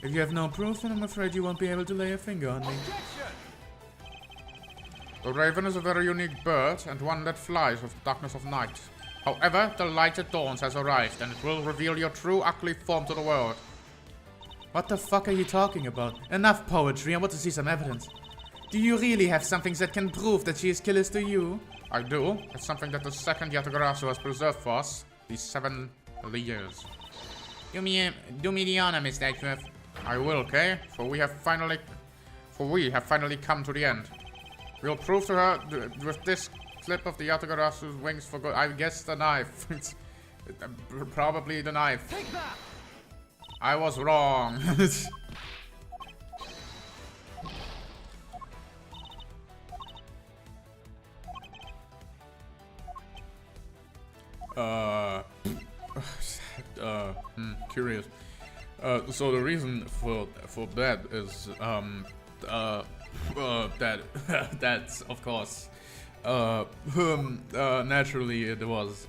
If you have no proof, then I'm afraid you won't be able to lay a finger on me. The raven is a very unique bird, and one that flies with the darkness of night. However, the light at dawns has arrived, and it will reveal your true ugly form to the world. What the fuck are you talking about? Enough poetry, I want to see some evidence. Do you really have something that can prove that she is Callisto you? I do. It's something that the second Yatagarasu has preserved for us these 7 years. Do me the honor, Mr. Edgeworth. I will, Kay, for we have finally come to the end. We'll prove to her with this clip of the Yatagarasu's wings for good. I guess the knife. It's probably the knife. Take that! I was wrong. Curious. So the reason for that is that that's of course naturally it was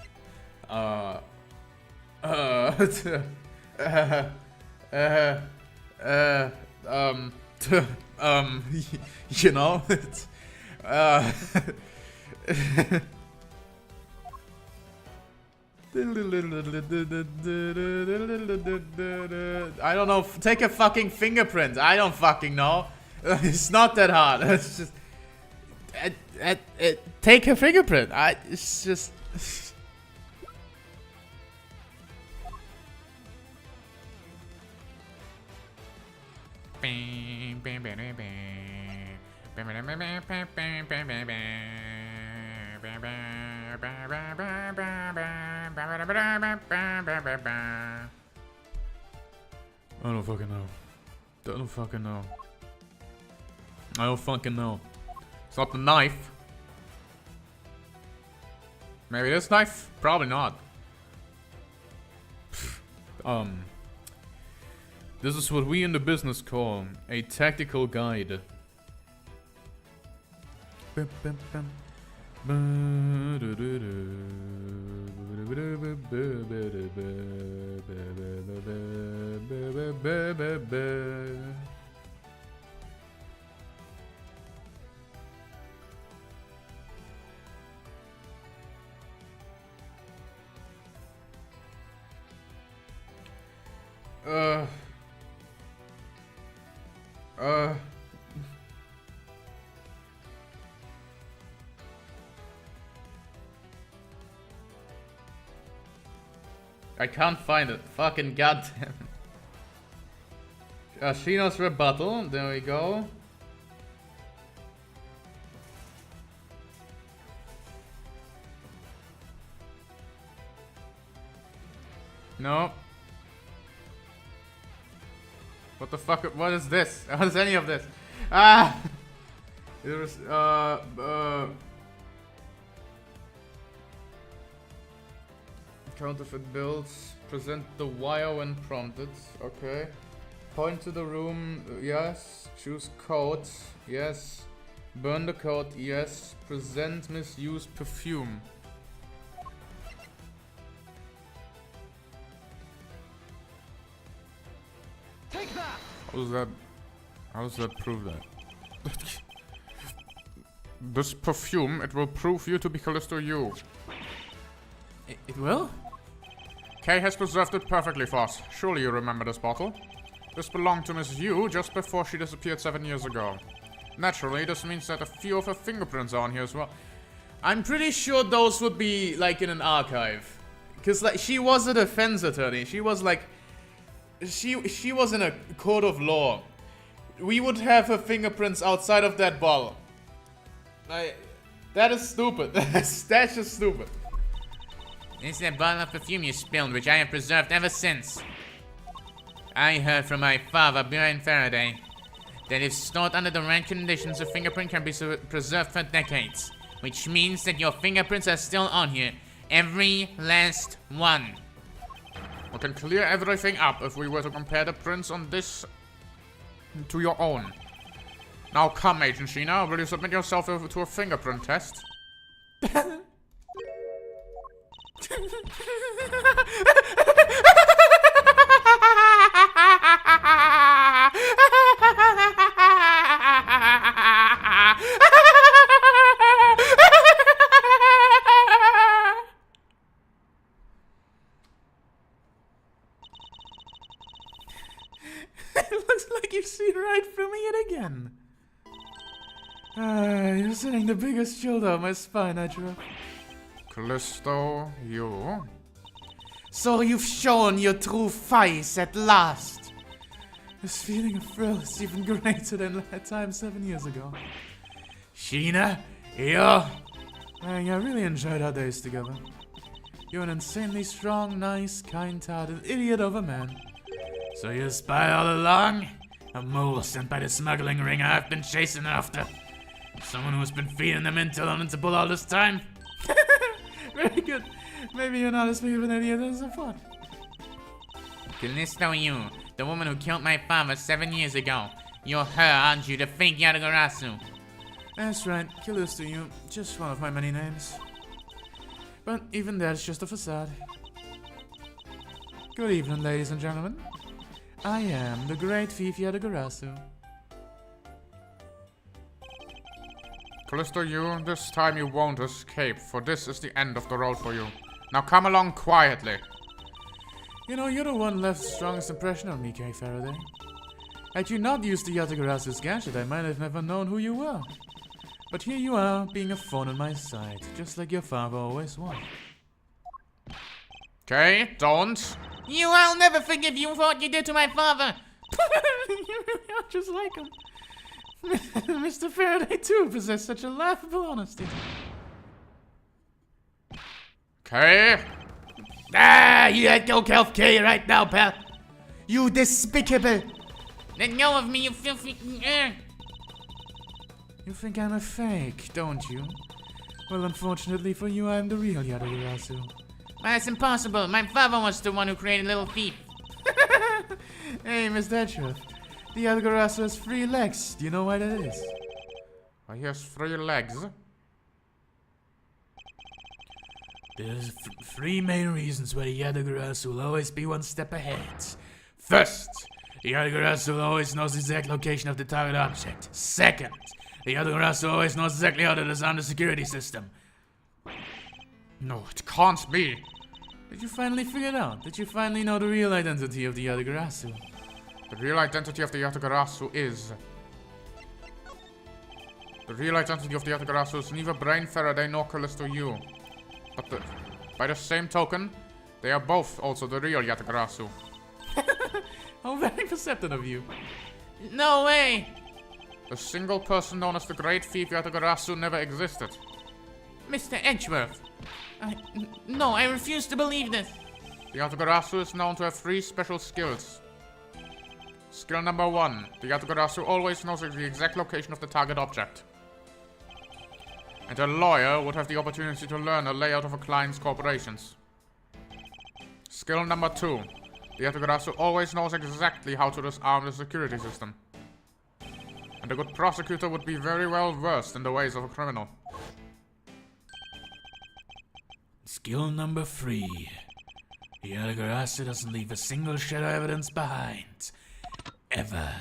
you know, it's I don't know. Take a fucking fingerprint. I don't fucking know. It's not that hard. It's just take a fingerprint. It's just. I don't fucking know. Don't fucking know. I don't fucking know. It's not the knife. Maybe this knife? Probably not. This is what we in the business call a tactical guide. I can't find it. Fucking goddamn. Sheena's rebuttal. There we go. No. What the fuck? What is this? What is any of this? Ah! It was, counterfeit bills. Present the wire when prompted. Okay. Point to the room. Yes. Choose code. Yes. Burn the code. Yes. Present misused perfume. Take that! How does that prove that? This perfume, it will prove you to be Callisto you. It will? Kay has preserved it perfectly for us. Surely you remember this bottle? This belonged to Miss Yu just before she disappeared 7 years ago. Naturally, this means that a few of her fingerprints are on here as well. I'm pretty sure those would be like in an archive. Cause like she was a defense attorney. She was like she was in a court of law. We would have her fingerprints outside of that bottle. That is stupid. That's just stupid. This is a bottle of perfume you spilled, which I have preserved ever since. I heard from my father, Brian Faraday, that if stored under the right conditions, a fingerprint can be preserved for decades. Which means that your fingerprints are still on here. Every last one. We can clear everything up if we were to compare the prints on this to your own. Now come, Agent Sheena, will you submit yourself to a fingerprint test? It looks like you've seen right through me yet again. You're sending the biggest shield out my spine, Edgeworth. Callisto, you? So you've shown your true face at last. This feeling of thrill is even greater than that time 7 years ago. Sheena, you. I really enjoyed our days together. You're an insanely strong, nice, kind-hearted idiot of a man. So you're a spy all along? A mole sent by the smuggling ring I've been chasing after. Someone who's been feeding them intel on Interpol all this time? Very good. Maybe you're not as big of an idiot as I thought. Callisto, you, the woman who killed my father 7 years ago. You're her, aren't you? The fake Yatagarasu. That's right, Callisto, you. Just one of my many names. But even that's just a facade. Good evening, ladies and gentlemen. I am the great thief Yatagarasu. Callisto, you, this time you won't escape, for this is the end of the road for you. Now come along quietly. You know, you're the one left strongest impression on me, Kay Faraday. Had you not used the Yatagarasu's gadget, I might have never known who you were. But here you are, being a thorn in my side, just like your father always was. Okay, don't. I'll never forgive you for what you did to my father. You really are just like him. Mr. Faraday, too, possessed such a laughable honesty. Okay. You let go of K right now, pal. You despicable. Let go of me, you filthy... You think I'm a fake, don't you? Well, unfortunately for you, I'm the real Yatagarasu. That's impossible. My father was the one who created Little Thief. Hey, Mr. Edgeworth. The Yatagarasu has 3 legs. Do you know why that is? Well, he has 3 legs. There's 3 main reasons why the Yatagarasu will always be 1 step ahead. First, the Yatagarasu always knows the exact location of the target object. Second, the Yatagarasu always knows exactly how to disarm the security system. No, it can't be. Did you finally figure it out? Did you finally know the real identity of the Yatagarasu? The real identity of the Yatagarasu is... The real identity of the Yatagarasu is neither Brain Faraday nor Callisto U. But by the same token, they are both also the real Yatagarasu. How very perceptive of you. No way. The single person known as the Great Thief Yatagarasu never existed. Mr. Edgeworth. No, I refuse to believe this. The Yatagarasu is known to have 3 special skills. Skill number 1. The Yatagarasu always knows the exact location of the target object. And a lawyer would have the opportunity to learn a layout of a client's corporations. Skill number 2. The Yatagarasu always knows exactly how to disarm the security system. And a good prosecutor would be very well versed in the ways of a criminal. Skill number 3. The Yatagarasu doesn't leave a single shred of evidence behind. Ever.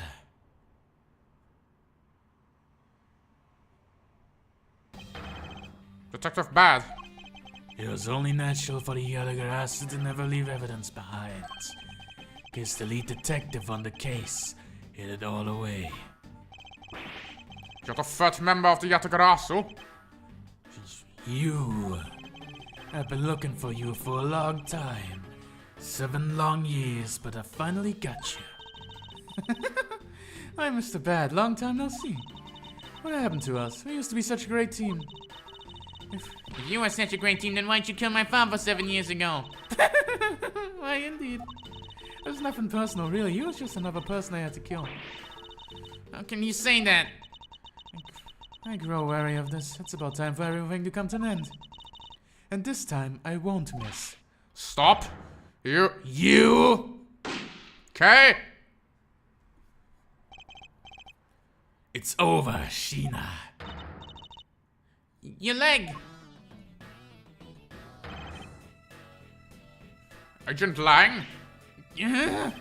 Detective Bad. It was only natural for the Yatagarasu to never leave evidence behind. Cause the lead detective on the case hid it all away. You're the 3rd member of the Yatagarasu. You. I've been looking for you for a long time. 7 long years, but I finally got you. Hi, Mr. Bad. Long time no see. What happened to us? We used to be such a great team. If you were such a great team, then why'd you kill my father 7 years ago? Why, indeed. It was nothing personal, really. He was just another person I had to kill. How can you say that? I grow wary of this. It's about time for everything to come to an end. And this time, I won't miss. Stop. You. Okay. It's over, Sheena. Your leg. Agent Lang? You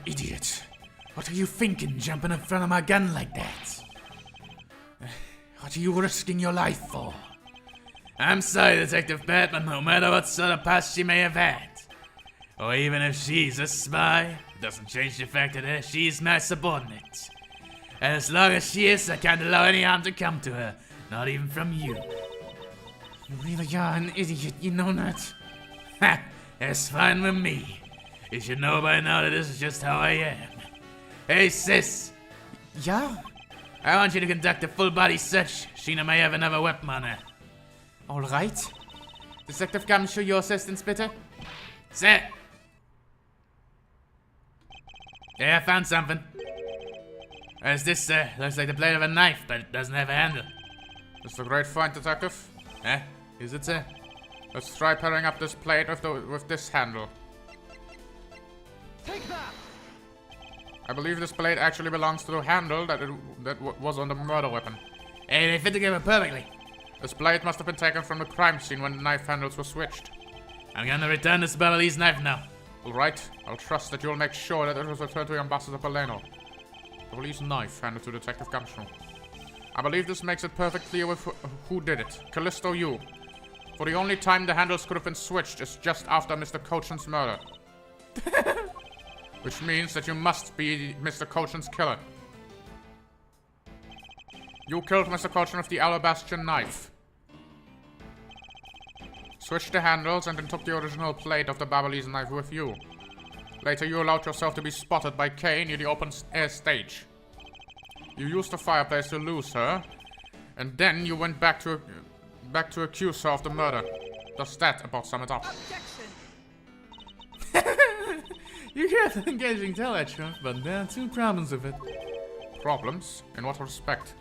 idiot. What are you thinking, jumping in front of my gun like that? What are you risking your life for? I'm sorry, Detective Batman, no matter what sort of past she may have had. Or even if she's a spy, it doesn't change the fact that she's my subordinate. And as long as she is, I can't allow any harm to come to her. Not even from you. You really are an idiot, you know that? Ha! That's fine with me. You should know by now that this is just how I am. Hey, sis! Yeah? I want you to conduct a full-body search. Sheena may have another weapon on her. Alright. Detective, come show your assistance, bitte. Set! Yeah, I found something. There's this, looks like the blade of a knife, but it doesn't have a handle. It's a great find, Detective. Eh? Is it, sir? Let's try pairing up this plate with this handle. Take that! I believe this blade actually belongs to the handle that was on the murder weapon. Hey, they fit together perfectly. This blade must have been taken from the crime scene when knife handles were switched. I'm gonna return this Beverly's knife now. Alright, I'll trust that you'll make sure that it was returned to Ambassador Paleno. The police knife handed to Detective Gumshoe. I believe this makes it perfectly clear with who did it. Callisto, you. For the only time the handles could have been switched is just after Mr. Cochin's murder. Which means that you must be Mr. Cochin's killer. You killed Mr. Cochin with the alabaster knife. Switched the handles and then took the original plate of the Babalese knife with you. Later you allowed yourself to be spotted by Kay near the open air stage. You used the fireplace to lose her, and then you went back to accuse her of the murder. Does that about sum it up? You get an engaging tell, Edgeworth, but there are two problems with it. Problems? In what respect?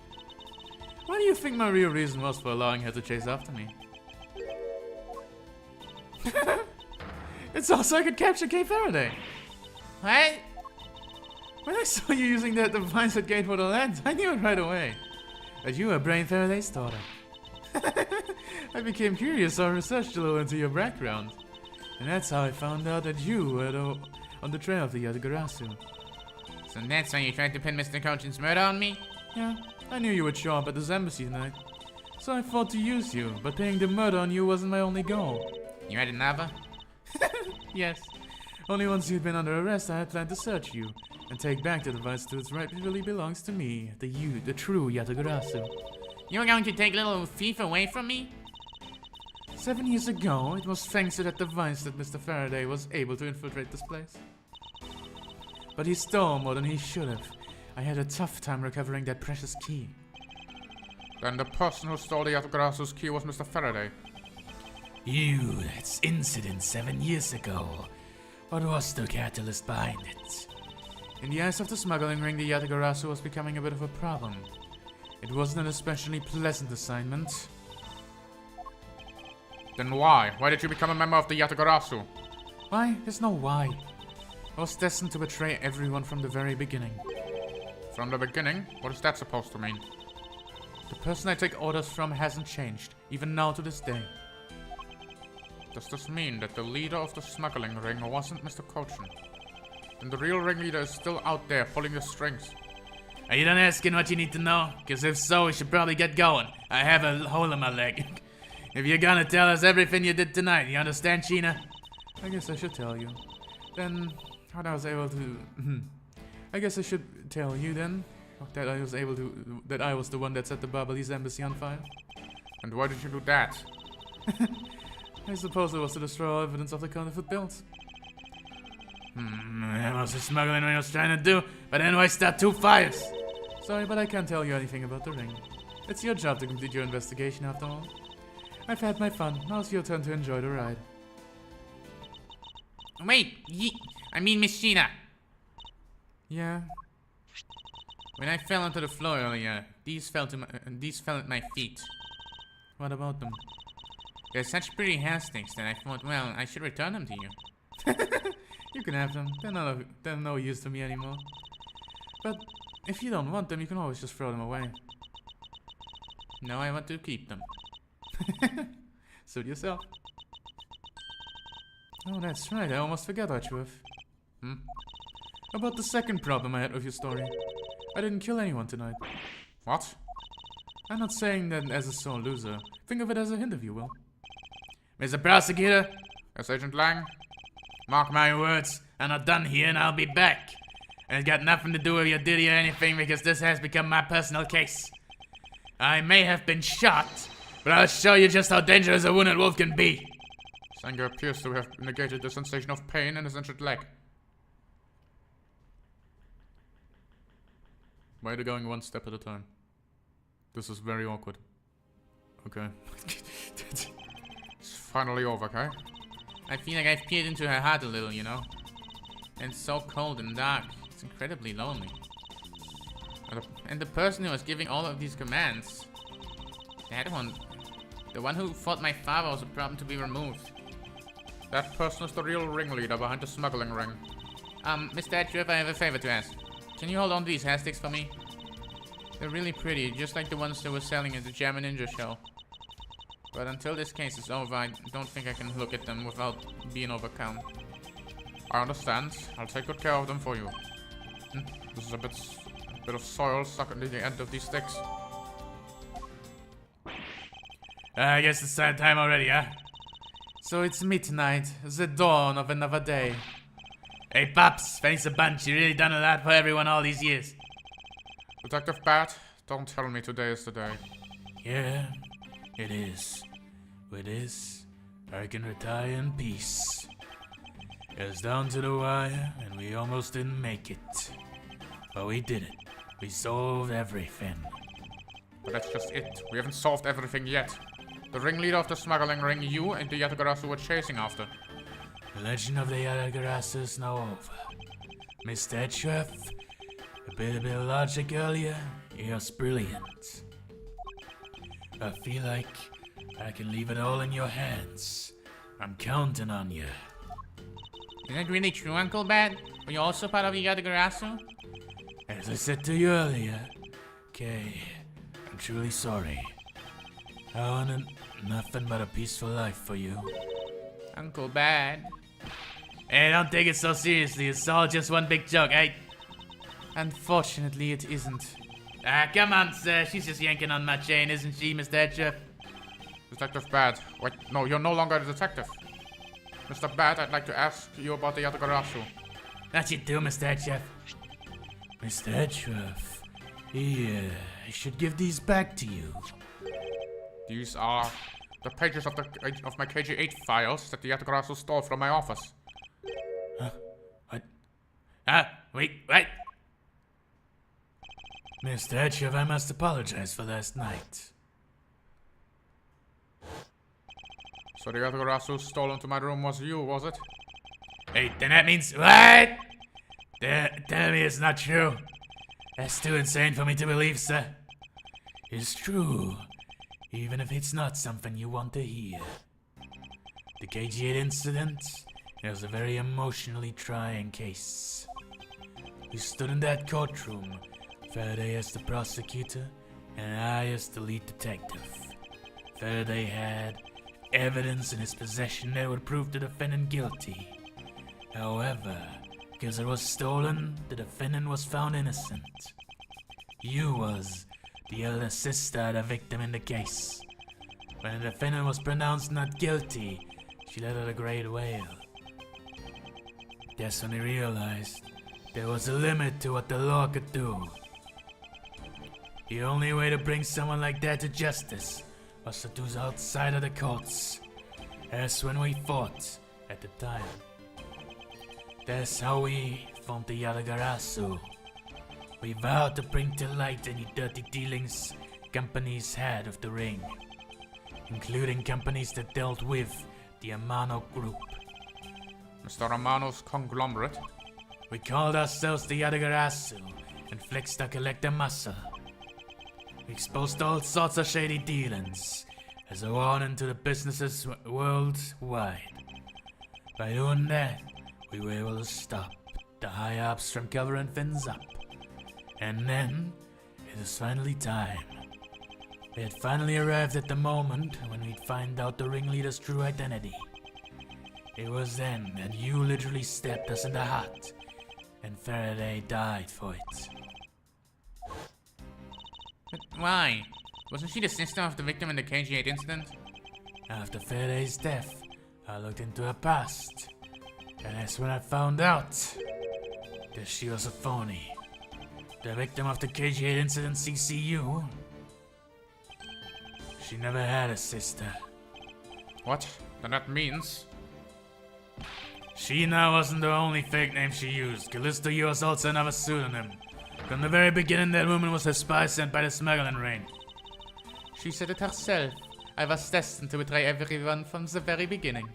What do you think my real reason was for allowing her to chase after me? It's also I could capture Kay Faraday. What? When I saw you using that device at Gateway Land, I knew it right away. That you were Brain Faraday's daughter. I became curious, so I researched a little into your background. And that's how I found out that you were on the trail of the Yatagarasu. So that's why you tried to pin Mr. Cochin's murder on me? Yeah, I knew you would show up at this embassy tonight. So I thought to use you, but pinning the murder on you wasn't my only goal. You had another? Yes. Only once you'd been under arrest, I had planned to search you and take back the device to its rightfully belongs to me, the true Yatagarasu. You were going to take little thief away from me? 7 years ago, it was thanks to that device that Mr. Faraday was able to infiltrate this place. But he stole more than he should have. I had a tough time recovering that precious key. Then the person who stole the Yatagarasu's key was Mr. Faraday. That's incident 7 years ago. What was the catalyst behind it? In the eyes of the smuggling ring, the Yatagarasu was becoming a bit of a problem. It wasn't an especially pleasant assignment. Then why? Why did you become a member of the Yatagarasu? Why? There's no why. I was destined to betray everyone from the very beginning. From the beginning? What is that supposed to mean? The person I take orders from hasn't changed, even now to this day. Does this mean that the leader of the smuggling ring wasn't Mr. Cochin? And the real ringleader is still out there pulling the strings? Are you done asking what you need to know? Because if so, we should probably get going. I have a hole in my leg. If you're gonna tell us everything you did tonight, you understand, Sheena? I guess I should tell you. Then, how I was able to... I guess I should tell you then, that I was the one that set the Babalese embassy on fire. And why did you do that? I suppose it was to destroy all evidence of the counterfeit bills. That was the smuggling ring I was trying to do, but then I start two fires. Sorry, but I can't tell you anything about the ring. It's your job to complete your investigation after all. I've had my fun. Now it's your turn to enjoy the ride. Wait, I mean Miss Sheena. Yeah? When I fell onto the floor earlier, these fell at my feet. What about them? They're such pretty hair sticks that I thought, well, I should return them to you. You can have them. They're no use to me anymore. But if you don't want them, you can always just throw them away. No, I want to keep them. Suit yourself. Oh, that's right. I almost forgot, Edgeworth. About the second problem I had with your story. I didn't kill anyone tonight. What? I'm not saying that as a sore loser. Think of it as a hint if you will. Mr. Prosecutor, Yes, Agent Lang? mark my words, I'm not done here and I'll be back. And it's got nothing to do with your duty or anything because this has become my personal case. I may have been shot, but I'll show you just how dangerous a wounded wolf can be. His anger appears to have negated the sensation of pain in his injured leg. Why are you going one step at a time? This is very awkward. Okay. It's finally over, Kai. I feel like I've peered into her heart a little, you know? And it's so cold and dark. It's incredibly lonely. And the person who was giving all of these commands, that one, the one who thought my father was a problem to be removed. That person is the real ringleader behind the smuggling ring. Mr. Edgeworth, I have a favor to ask. Can you hold on to these hair sticks for me? They're really pretty, just like the ones they were selling at the German Ninja show. But until this case is over, I don't think I can look at them without being overcome. I understand. I'll take good care of them for you. This is a bit of soil stuck into the end of these sticks. I guess it's that time already, huh? So it's midnight, the dawn of another day. Hey, Pops, thanks a bunch. You really done a lot for everyone all these years. Detective Bat, don't tell me today is the day. Yeah, it is. With this, I can retire in peace. It was down to the wire, and we almost didn't make it. But we did it. We solved everything. But that's just it. We haven't solved everything yet. The ringleader of the smuggling ring, you and the Yatagarasu were chasing after. The legend of the Yatagarasu is now over. Mr. Edgeworth, a bit of logic earlier, it was brilliant. I feel like I can leave it all in your hands. I'm counting on you. Is that really true, Uncle Bat? Were you also part of the Yatagarasu? As I said to you earlier, Kay, I'm truly sorry. I wanted nothing but a peaceful life for you. Uncle Bat. Hey, don't take it so seriously. It's all just one big joke, eh? Unfortunately, it isn't. Ah, come on, sir. She's just yanking on my chain, isn't she, Mr. Edgeworth? Detective Bat. Wait, no, you're no longer a detective. Mr. Bat, I'd like to ask you about the Yatagarasu. That you do, Mr. Edgeworth. Mr. Edgeworth, I should give these back to you. These are the pages of my KG8 files that the Yatagarasu stole from my office. Huh? What? Wait. Mr. Edgeworth, I must apologize for last night. So the Yatagarasu stole into my room was you, was it? Hey, then that means what? Tell me it's not true. That's too insane for me to believe, sir. It's true, even if it's not something you want to hear. The KG8 incident was a very emotionally trying case. We stood in that courtroom, Faraday as the prosecutor, and I as the lead detective. Faraday had evidence in his possession that would prove the defendant guilty. However, because it was stolen, the defendant was found innocent. You was the elder sister of the victim in the case. When the defendant was pronounced not guilty, she let out a great wail. That's when he realized there was a limit to what the law could do. The only way to bring someone like that to justice was to do it outside of the courts. That's when we fought at the time. That's how we formed the Yatagarasu. We vowed to bring to light any dirty dealings companies had with the ring, including companies that dealt with the Amano Group. Mr. Amano's conglomerate? We called ourselves the Yatagarasu and flexed our collector muscle. We exposed all sorts of shady dealings as a warning to the businesses worldwide. By doing that, we were able to stop the high-ups from covering things up. And then, it was finally time. We had finally arrived at the moment when we'd find out the ringleader's true identity. It was then that you literally stabbed us in the heart, and Faraday died for it. But why? Wasn't she the sister of the victim in the KG8 incident? After Faraday's death, I looked into her past. And that's when I found out that she was a phony. The victim of the KG8 incident, CCU. She never had a sister. What? Then that means... Sheena wasn't the only fake name she used. Callisto U was also another pseudonym. From the very beginning, that woman was a spy sent by the smuggling ring. She said it herself. I was destined to betray everyone from the very beginning.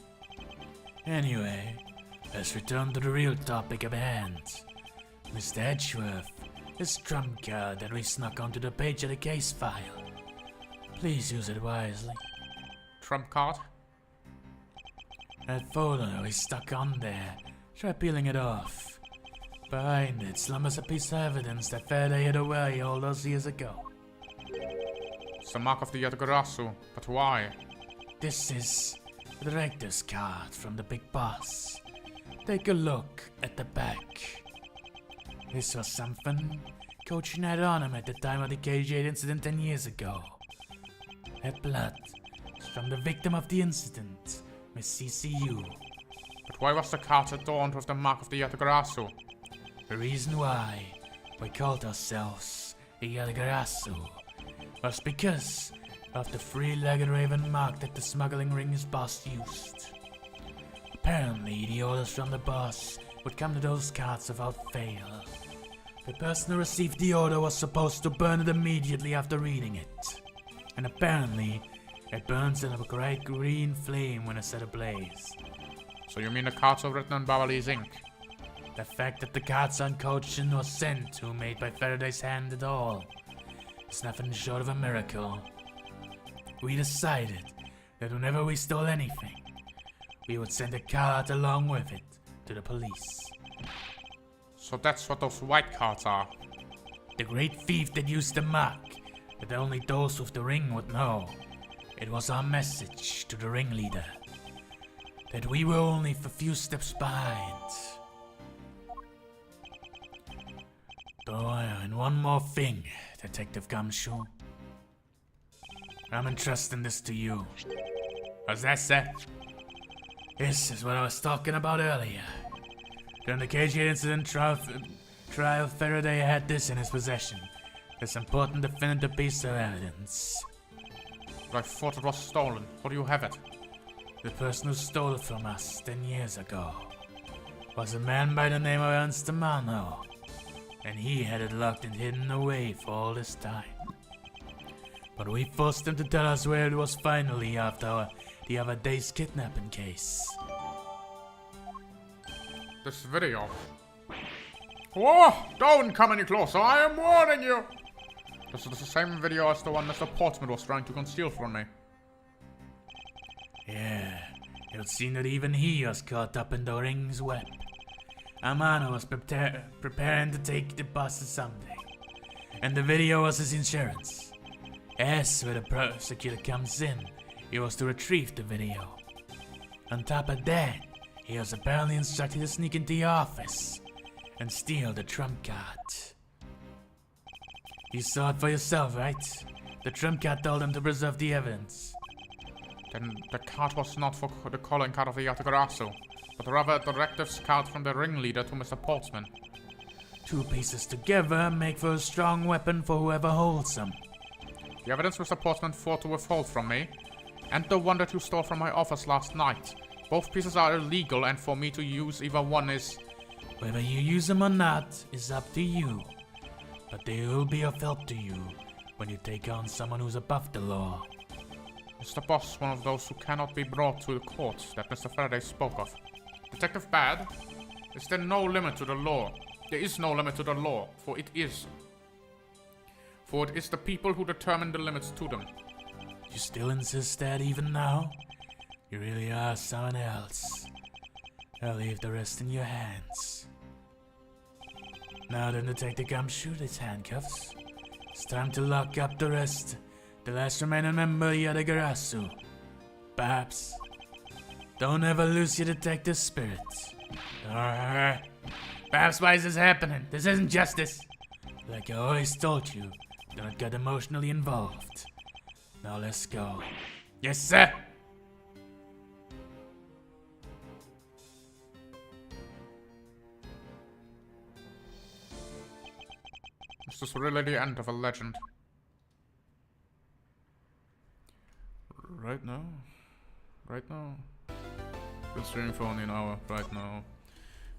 Anyway, let's return to the real topic at hand. Mr. Edgeworth, this trump card that we snuck onto the page of the case file. Please use it wisely. Trump card? That photo we stuck on there. Try peeling it off. Behind it slumbers a piece of evidence that Faraday hid away all those years ago. It's the mark of the Yatagarasu, but why? This is the director's card from the big boss. Take a look at the back. This was something Coaching had on him at the time of the KJ incident 10 years ago. That blood is from the victim of the incident, Miss CCU. But why was the card adorned with the mark of the Yatagarasu? The reason why we called ourselves the Yatagarasu was because of the three-legged raven mark that the smuggling ring's boss used. Apparently, the orders from the boss would come to those cards without fail. The person who received the order was supposed to burn it immediately after reading it. And apparently, it burns in a bright green flame when it's set ablaze. So you mean the cards are written in Babalese ink? The fact that the cards on Cochin was sent to made by Faraday's hand at all is nothing short of a miracle. We decided that whenever we stole anything, we would send a card along with it to the police. So that's what those white cards are. The great thief that used the mark that only those with the ring would know. It was our message to the ringleader that we were only a few steps behind. Oh, and one more thing, Detective Gumshoe. I'm entrusting this to you. How's that, sir? This is what I was talking about earlier. During the KJ incident trial, Faraday had this in his possession. This important definitive piece of evidence. But I thought it was stolen. How do you have it? The person who stole it from us 10 years ago was a man by the name of Ernst Mano, and he had it locked and hidden away for all this time. But we forced him to tell us where it was finally after the other day's kidnapping case. This video. Whoa! Don't come any closer, I am warning you! This is the same video as the one Mr. Portsmouth was trying to conceal from me. Yeah, it would seem that even he was caught up in the ring's web. Amano was preparing to take the boss someday, and the video was his insurance. As where the prosecutor comes in, he was to retrieve the video. On top of that, he was apparently instructed to sneak into the office and steal the trump card. You saw it for yourself, right? The trump card told him to preserve the evidence. Then the card was not for the calling card of the Yatagarasu, but rather a directives card from the ringleader to Mr. Portsmouth. Two pieces together make for a strong weapon for whoever holds them. The evidence Mr. Portsmouth fought to withhold from me, and the one that you stole from my office last night. Both pieces are illegal, and for me to use either one is... Whether you use them or not is up to you. But they will be of help to you when you take on someone who's above the law. Is the boss one of those who cannot be brought to the court that Mr. Faraday spoke of? Detective Bad, is there no limit to the law? There is no limit to the law, for it is the people who determine the limits to them. You still insist that even now? You really are someone else. I'll leave the rest in your hands. Now then, Detective Gumshoe, his handcuffs. It's time to lock up the rest. The last remaining member of Yatagarasu. Perhaps. Don't ever lose your detective spirit. Perhaps why is this happening? This isn't justice. Like I always told you, don't get emotionally involved. Now let's go. Yes, sir! This is really the end of a legend. Right now? Right now? Been streaming for only an hour, right now.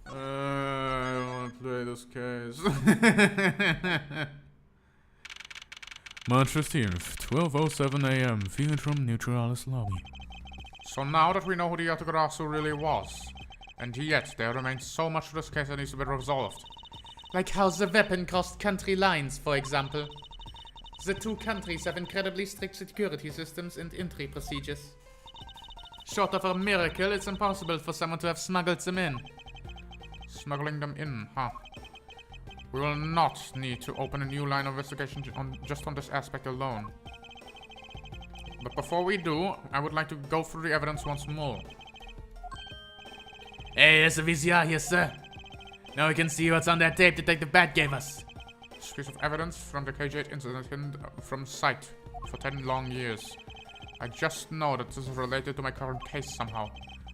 I wanna play this case. March 15th, 12:07 AM, Phoenix Neutralis Lobby. So now that we know who the Yatagarasu really was, and yet there remains so much to this case that needs to be resolved, Like how the weapon crossed country lines, for example. The two countries have incredibly strict security systems and entry procedures. Short of a miracle, it's impossible for someone to have smuggled them in. Smuggling them in, huh? We will not need to open a new line of investigation just on this aspect alone. But before we do, I would like to go through the evidence once more. Hey, there's a VCR here, sir. Now we can see what's on that tape Detective Bat gave us. This piece of evidence from the KG8 incident hidden from sight for 10 long years. I just know that this is related to my current case somehow.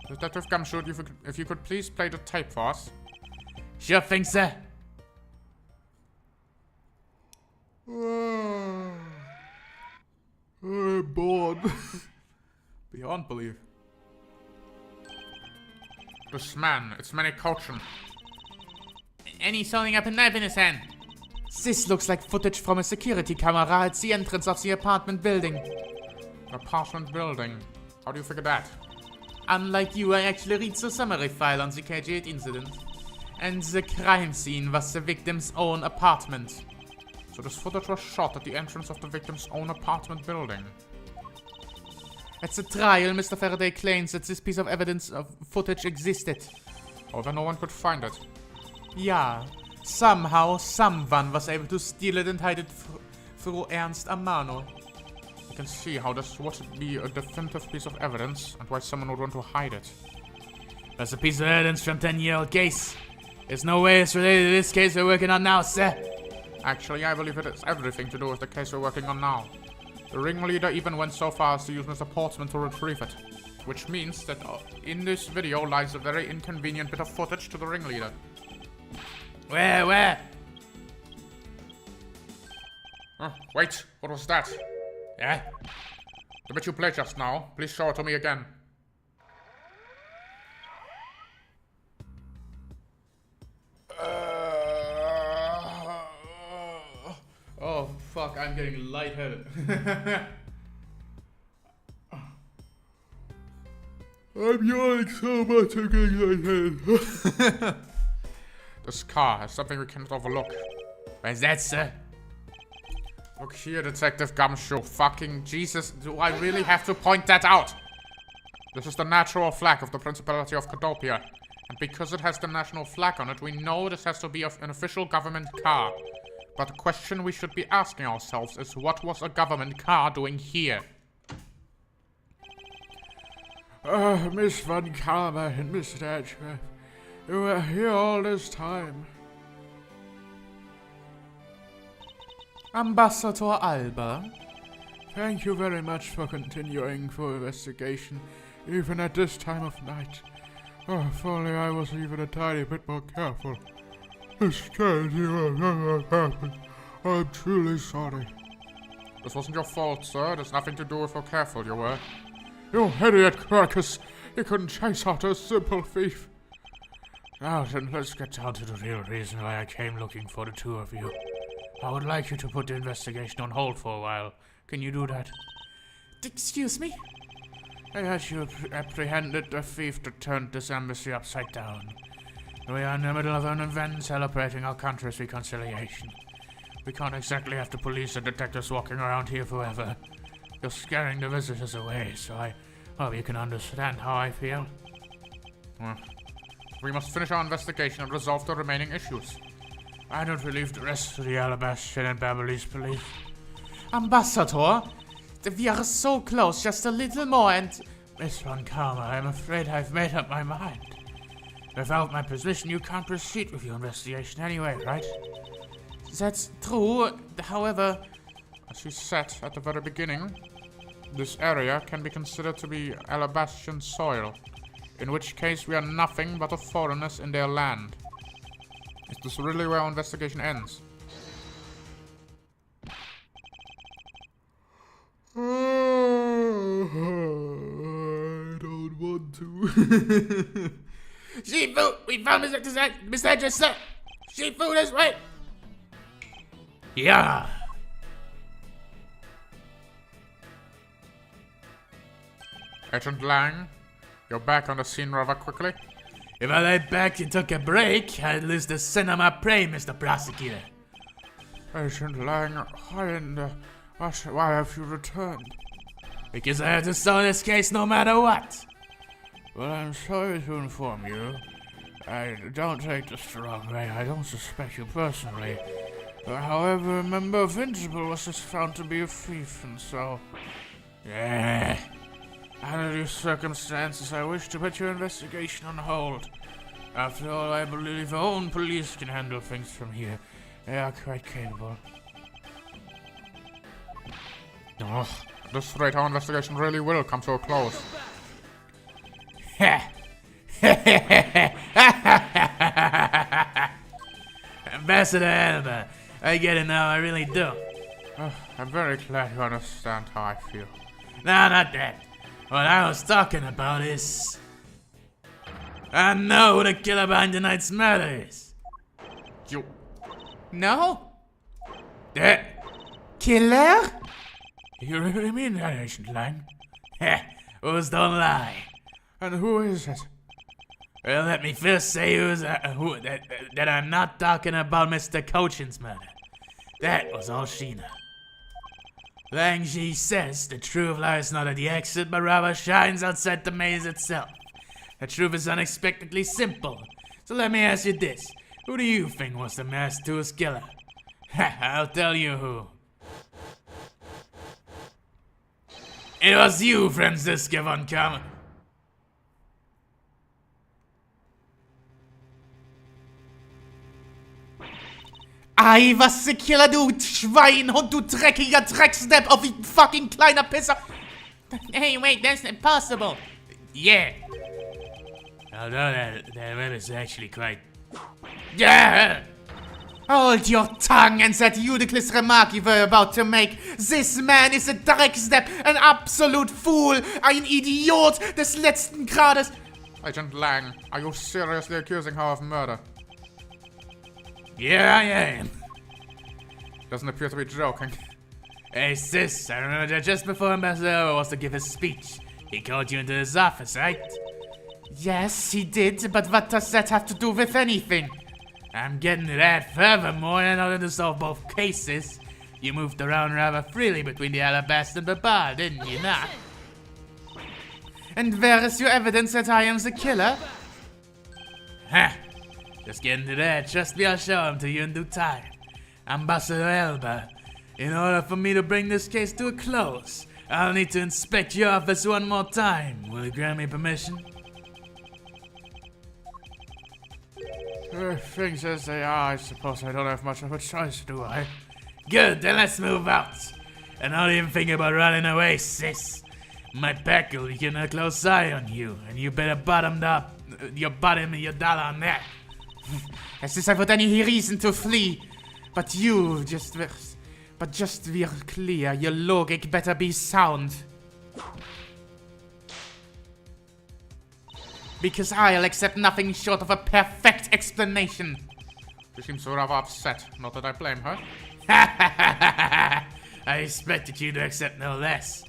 Detective Gumshoe, if you could please play the tape for us. Sure thing, sir. I'm bored. Beyond belief. This man, it's Manny Cochran. And he's holding up a knife in his hand. This looks like footage from a security camera at the entrance of the apartment building. Apartment building? How do you figure that? Unlike you, I actually read the summary file on the KG8 incident. And the crime scene was the victim's own apartment. So this footage was shot at the entrance of the victim's own apartment building. At the trial, Mr. Faraday claims that this piece of evidence of footage existed. Oh, then no one could find it. Yeah, somehow someone was able to steal it and hide it through Ernst Amano. You can see how this would be a definitive piece of evidence and why someone would want to hide it. That's a piece of evidence from 10-year-old case. There's no way it's related to this case we're working on now, sir. Actually, I believe it has everything to do with the case we're working on now. The ringleader even went so far as to use Mr. Portsman to retrieve it. Which means that in this video lies a very inconvenient bit of footage to the ringleader. Where? Wait, what was that? Yeah? The bit you played just now, please show it to me again. Oh, fuck, I'm getting lightheaded. I'm yawning so much, I'm getting lightheaded. This car has something we cannot overlook. Where's that, sir? Look here, Detective Gumshoe. Fucking Jesus, do I really have to point that out? This is the natural flag of the Principality of Cadopia. And because it has the national flag on it, we know this has to be an official government car. But the question we should be asking ourselves is, what was a government car doing here? Miss Van Karma and Mr. Edgeworth, you were here all this time. Ambassador Alba? Thank you very much for continuing the investigation, even at this time of night. Oh, if only I was even a tiny bit more careful. This can't even happen. I'm truly sorry. This wasn't your fault, sir. There's nothing to do with how careful you were. You idiot, Crocus! You couldn't chase out a simple thief. Now then, let's get down to the real reason why I came looking for the two of you. I would like you to put the investigation on hold for a while. Can you do that? Excuse me? I heard you apprehended the thief that turned this embassy upside down. We are in the middle of an event celebrating our country's reconciliation. We can't exactly have the police and detectives walking around here forever. You're scaring the visitors away, so I hope you can understand how I feel. We must finish our investigation and resolve the remaining issues. I don't believe the rest of the Alabastian and Babylese police. Ambassador, we are so close, just a little more and... Miss Von Karma, I'm afraid I've made up my mind. Without my position, you can't proceed with your investigation anyway, right? That's true, however... As you said at the very beginning, this area can be considered to be Alabastian soil, in which case we are nothing but foreigners in their land. Is this really where our investigation ends? I don't want to. Seafood! We found Mr. Edgeworth, sir! Seafood is right! Yeah! Agent Lang, you're back on the scene rather quickly. If I lay back and took a break, I'd lose the scent of my prey, Mr. Prosecutor. Agent Lang, why have you returned? Because I have to solve this case no matter what. Well, I'm sorry to inform you. I don't take this the wrong way. I don't suspect you personally. However, a member of Invincible was just found to be a thief, and so... Yeah. Under these circumstances, I wish to put your investigation on hold. After all, I believe our own police can handle things from here. They are quite capable. Oh, at this rate, our investigation really will come to a close. Ambassador Elba, I get it now, I really do. I'm very glad you understand how I feel. No, not that. What I was talking about is... I know who the killer behind tonight's murder is. You... No? The killer? You really mean that, Agent Lang? Heh, who's don't lie. And who is it? Well, let me first say that I'm not talking about Mr. Cochin's murder. That was all Sheena. Lang Ji says the truth lies not at the exit, but rather shines outside the maze itself. The truth is unexpectedly simple. So let me ask you this. Who do you think was the masked tooth killer? Ha, I'll tell you who. It was you, Franziska von Kammer. I was der Killer, du Schweinhund, du dreckiger Drecksdepp, auf wie fucking kleiner Pisser. Hey, wait, that's impossible. Yeah. Although that web is actually quite... Yeah! Hold your tongue and that ludicrous remark you were about to make. This man is a Drecksdepp, an absolute fool, ein Idiot des letzten Grades. Agent Lang, are you seriously accusing her of murder? Yeah, I am. Doesn't appear to be joking. Hey, sis, I remember that just before Ambassador was to give his speech. He called you into his office, right? Yes, he did, but what does that have to do with anything? I'm getting to that. Furthermore, in order to solve both cases, you moved around rather freely between the Alabaster and the bar, didn't you not? And where is your evidence that I am the killer? Ha! Just getting to that. Trust me, I'll show him to you in due time. Ambassador Elba, in order for me to bring this case to a close, I'll need to inspect your office one more time. Will you grant me permission? Things as they are, I suppose I don't have much of a choice, do I? Good, then let's move out. And don't even think about running away, sis. My pack will keep a close eye on you, and you better bottom your dollar on that. Es ist einfach any reason to flee. But you just we're clear, your logic better be sound. Because I'll accept nothing short of a perfect explanation. She seems rather upset, not that I blame her. I expected you to accept no less.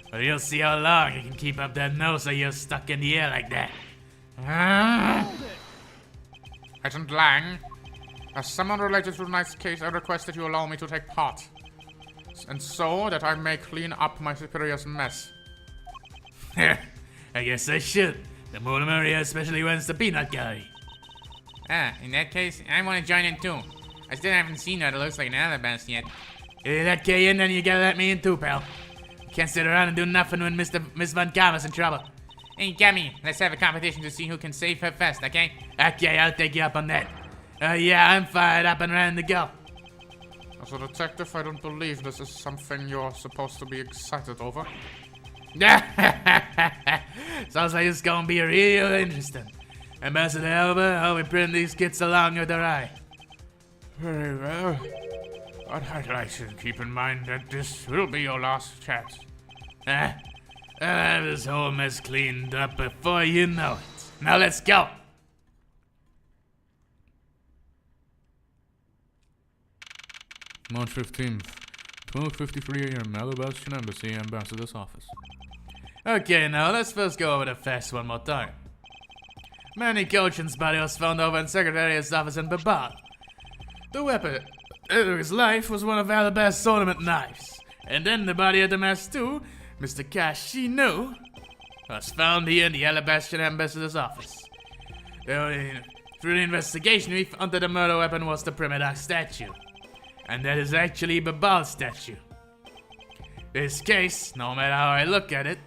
But you'll see how long you can keep up that nose of yours stuck in the air like that. Agent Lang, as someone related to tonight's case, I request that you allow me to take part. And so that I may clean up my superior's mess. I guess I should. The more the merrier, especially when it's the peanut gallery. In that case, I want to join in too. I still haven't seen her that looks like an alabaster yet. If that K in, then you gotta let me in too, pal. Can't sit around and do nothing when Miss Van Kammer's in trouble. Hey, Gabby, let's have a competition to see who can save her first, okay? Okay, I'll take you up on that. Yeah, I'm fired up and ready to go. As a detective, I don't believe this is something you're supposed to be excited over. Sounds like it's gonna be real interesting. Ambassador Elba, how we bring these kids along with their eye. Very well. But I'd like to keep in mind that this will be your last chance. I'll have this whole mess cleaned up before you know it. Now let's go. March 15th, 12:53 a.m. Alabaster Embassy, Ambassador's office. Okay, now let's first go over the facts one more time. Manny Gochen's body was found over in Secretariat's office in Babal. The weapon of his life was one of Alabast's ornament knives. And then the body of the mask too, Mr. Kashino, was found here in the Alabastian ambassador's office. Through the investigation, we found that the murder weapon was the Primidoc statue. And that is actually Babal's statue. This case, no matter how I look at it,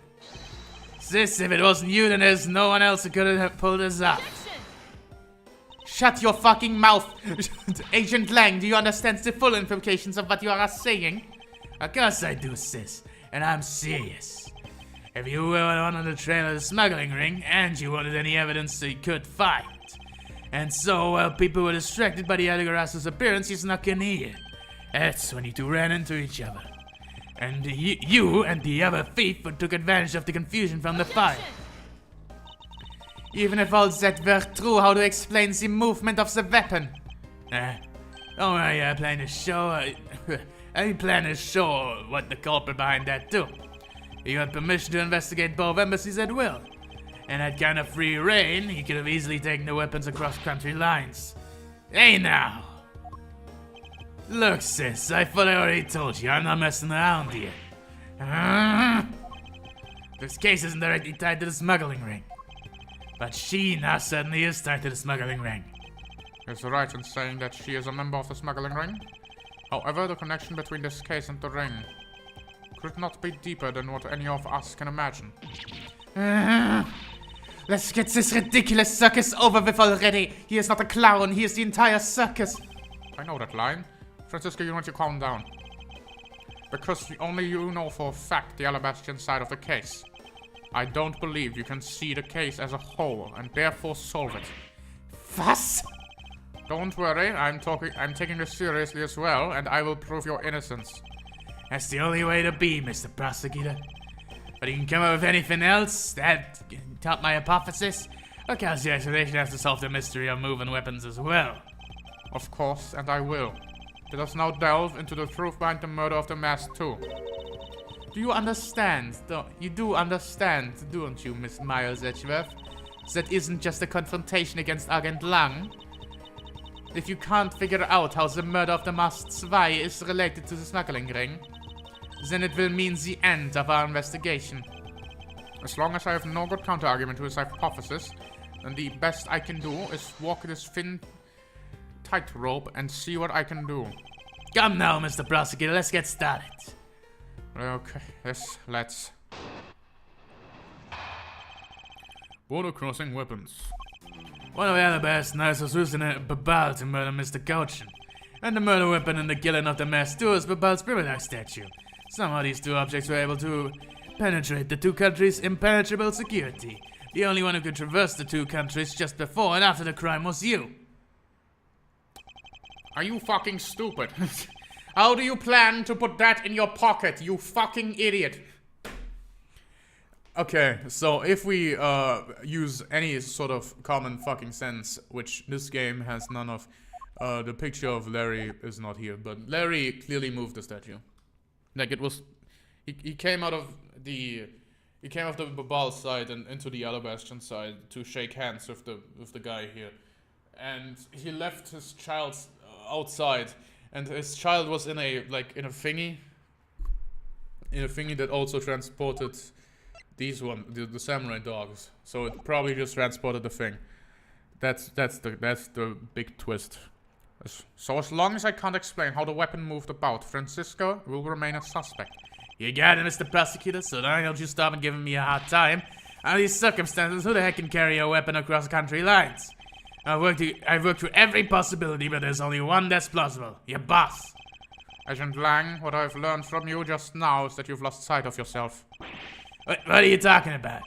sis, if it wasn't you, then there's no one else who could have pulled this off. Shut your fucking mouth! Agent Lang, do you understand the full implications of what you are saying? Of course I do, sis, and I'm serious. If you were on the trail of the smuggling ring, and you wanted any evidence that you could find, and so while people were distracted by the Allegoras's appearance, you snuck in here. That's when you two ran into each other. And you and the other thief took advantage of the confusion from the fire. Even if all that were true, how to explain the movement of the weapon? Don't worry, I plan to show... I plan to show what the culprit behind that too. You had permission to investigate both embassies at will. And that kind of free reign, he could have easily taken the weapons across country lines. Hey now! Look, sis, I thought I already told you, I'm not messing around here. This case isn't directly tied to the smuggling ring. But she now certainly is tied to the smuggling ring. Is right in saying that she is a member of the smuggling ring? However, the connection between this case and the ring could not be deeper than what any of us can imagine. Let's get this ridiculous circus over with already. He is not a clown, he is the entire circus. I know that line. Francisco, you want to calm down. Because only you know for a fact the Alabastian side of the case. I don't believe you can see the case as a whole and therefore solve it. Was? Don't worry, I'm taking this seriously as well, and I will prove your innocence. That's the only way to be, Mr. Prosecutor. But you can come up with anything else that can top my hypothesis? Or cause the expedition has to solve the mystery of moving weapons as well. Of course, and I will. Let us now delve into the truth behind the murder of the mask too. Do you understand? You do understand, don't you, Miss Miles Edgeworth? That isn't just a confrontation against Agent Lang. If you can't figure out how the murder of the Masked Spy is related to the smuggling ring, then it will mean the end of our investigation. As long as I have no good counter-argument to his hypothesis, then the best I can do is walk this thin tightrope and see what I can do. Come now, Mr. Prosecutor, let's get started. Okay, yes, let's. Border crossing weapons. One of Alabast's knives was used in a Babal to murder Mr. Gochin. And the murder weapon in the killing of the masked steward is Babal's Primidoc statue. Somehow these two objects were able to penetrate the two countries' impenetrable security. The only one who could traverse the two countries just before and after the crime was you. Are you fucking stupid? How do you plan to put that in your pocket, you fucking idiot? Okay, so if we use any sort of common fucking sense, which this game has none of, the picture of Larry is not here, but Larry clearly moved the statue. Like it was, he came out of the Babal side and into the Alabastian side to shake hands with the guy here, and he left his child outside, and his child was in a thingy that also transported the samurai dogs. So it probably just transported the thing. That's the big twist. So as long as I can't explain how the weapon moved about, Francisco will remain a suspect. You got it, Mr. Prosecutor, so don't you stop and giving me a hard time. Under these circumstances, who the heck can carry a weapon across country lines? I've worked through every possibility, but there's only one that's plausible. Your boss. Agent Lang, what I've learned from you just now is that you've lost sight of yourself. What are you talking about?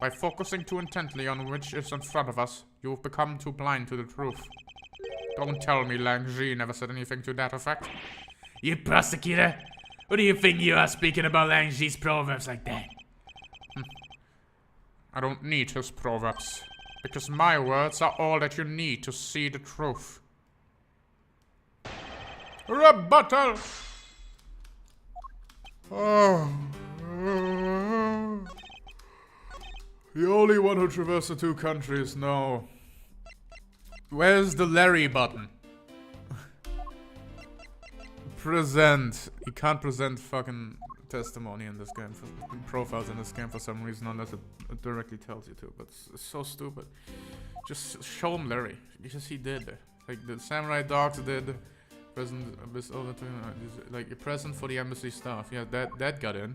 By focusing too intently on which is in front of us, you've become too blind to the truth. Don't tell me Lang Ji never said anything to that effect. You prosecutor? Who do you think you are speaking about Lang Ji's proverbs like that? I don't need his proverbs, because my words are all that you need to see the truth. Rebuttal! The only one who traversed the 2 countries, no. Where's the Larry button? Present. You can't present fucking testimony in this game, profiles in this game for some reason, unless it directly tells you to, but it's so stupid. Just show him Larry, because he did. Like, the Samurai Dogs did. Present, like, a present for the embassy staff. Yeah, that got in.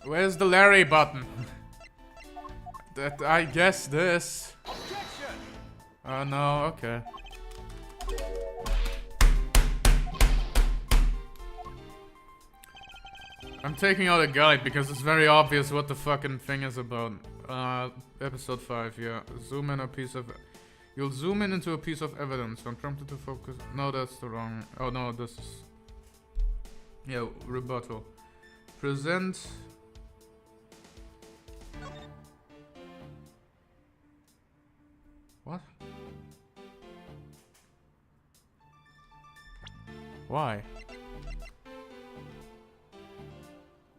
Where's the Larry button? That, I guess this. Oh no, okay. I'm taking out a guide because it's very obvious what the fucking thing is about. Episode 5, yeah. Zoom in a piece of... You'll zoom in into a piece of evidence when prompted to focus... No, that's the wrong... Oh no, this is... Yeah, rebuttal. Present... What? Why?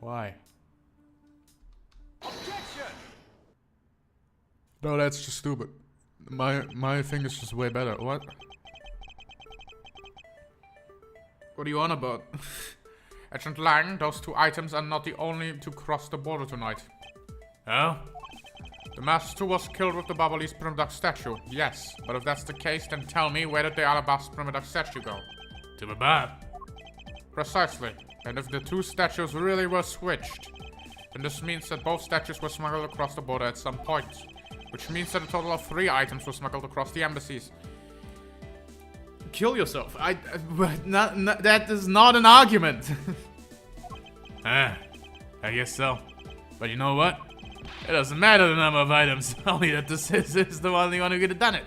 Why? Objection! No, that's just stupid. My thing is just way better. What? What are you on about? Agent Lang, those 2 items are not the only to cross the border tonight. Oh? The Master was killed with the Babalese Primiduck statue, yes. But if that's the case, then tell me, where did the Alabaster Primiduck statue go? To the bar. Precisely. And if the 2 statues really were switched, then this means that both statues were smuggled across the border at some point. Which means that a total of 3 items were smuggled across the embassies. Kill yourself. That is not an argument. I guess so. But you know what? It doesn't matter the number of items, only that this is the only one who could have done it.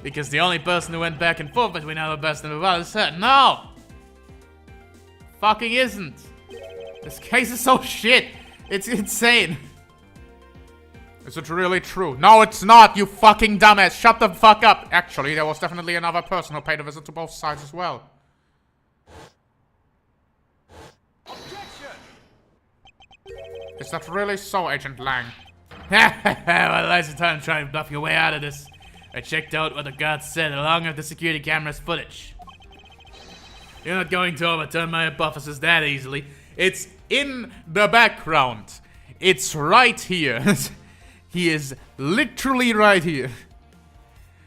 Because the only person who went back and forth between Alabaster and Nevada said, no! Fucking isn't. This case is so shit. It's insane. Is it really true? No, it's not, you fucking dumbass. Shut the fuck up. Actually, there was definitely another person who paid a visit to both sides as well. Objection! Is that really so, Agent Lang? Well, life's the time trying to bluff your way out of this. I checked out what the guards said along with the security camera's footage. You're not going to overturn my hypothesis that easily. It's in the background. It's right here. He is literally right here.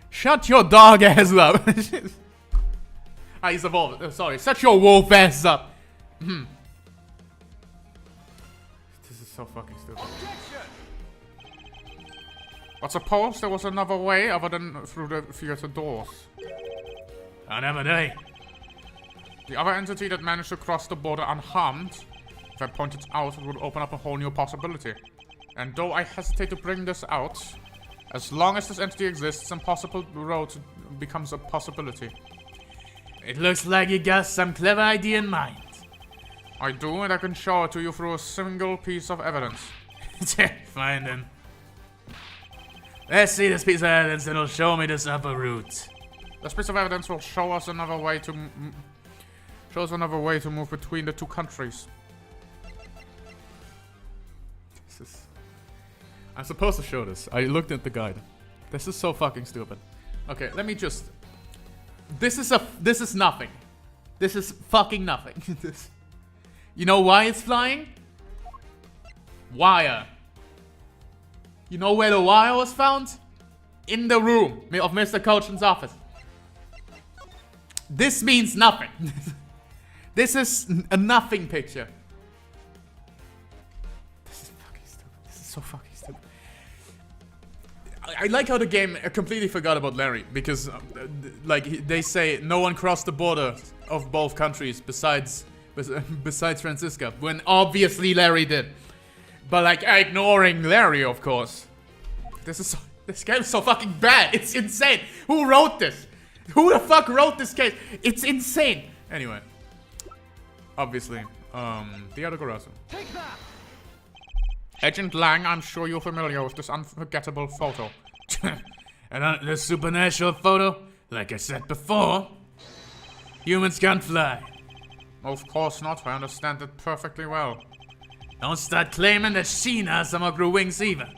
Shut your dog ass up. He's evolved. Oh, sorry. Shut your wolf ass up. This is so fucking stupid. But suppose there was another way other than through the theater doors. Another day. The other entity that managed to cross the border unharmed, if I pointed out, it would open up a whole new possibility. And though I hesitate to bring this out, as long as this entity exists, impossible road becomes a possibility. It looks like you got some clever idea in mind. I do, and I can show it to you through a single piece of evidence. Fine then. Let's see this piece of evidence and it'll show me this upper route. This piece of evidence will show us another way to move between the 2 countries. I'm supposed to show this. I looked at the guide. This is so fucking stupid. Okay, let me just... This is nothing. This is fucking nothing. You know why it's flying? Wire. You know where the wire was found? In the room of Mr. Cochran's office. This means nothing. This is a nothing picture. This is fucking stupid. This is so fucking stupid. I like how the game completely forgot about Larry, because like they say no one crossed the border of both countries besides Francisca, when obviously Larry did. But like ignoring Larry, of course. This game is so fucking bad. It's insane. Who wrote this? Who the fuck wrote this case? It's insane. Anyway, obviously, the other Garasu. Take that! Agent Lang, I'm sure you're familiar with this unforgettable photo. And the supernatural photo, like I said before, humans can't fly. Of course not, I understand it perfectly well. Don't start claiming that Sheena somehow grew wings either.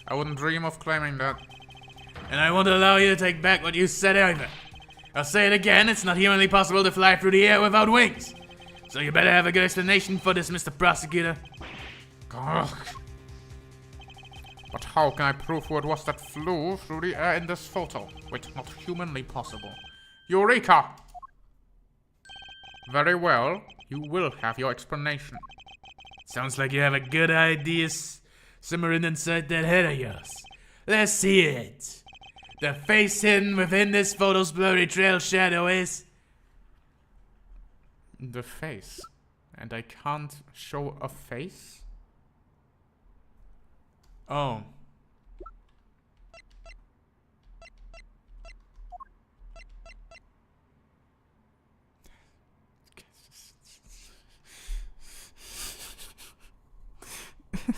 I wouldn't dream of claiming that. And I won't allow you to take back what you said either. I'll say it again, it's not humanly possible to fly through the air without wings. So you better have a good explanation for this, Mr. Prosecutor. Ugh. But how can I prove who it was that flew through the air in this photo? Wait, not humanly possible. Eureka! Very well, you will have your explanation. Sounds like you have a good idea simmering inside that head of yours. Let's see it. The face hidden within this photo's blurry trail shadow is... The face. And I can't show a face? Oh.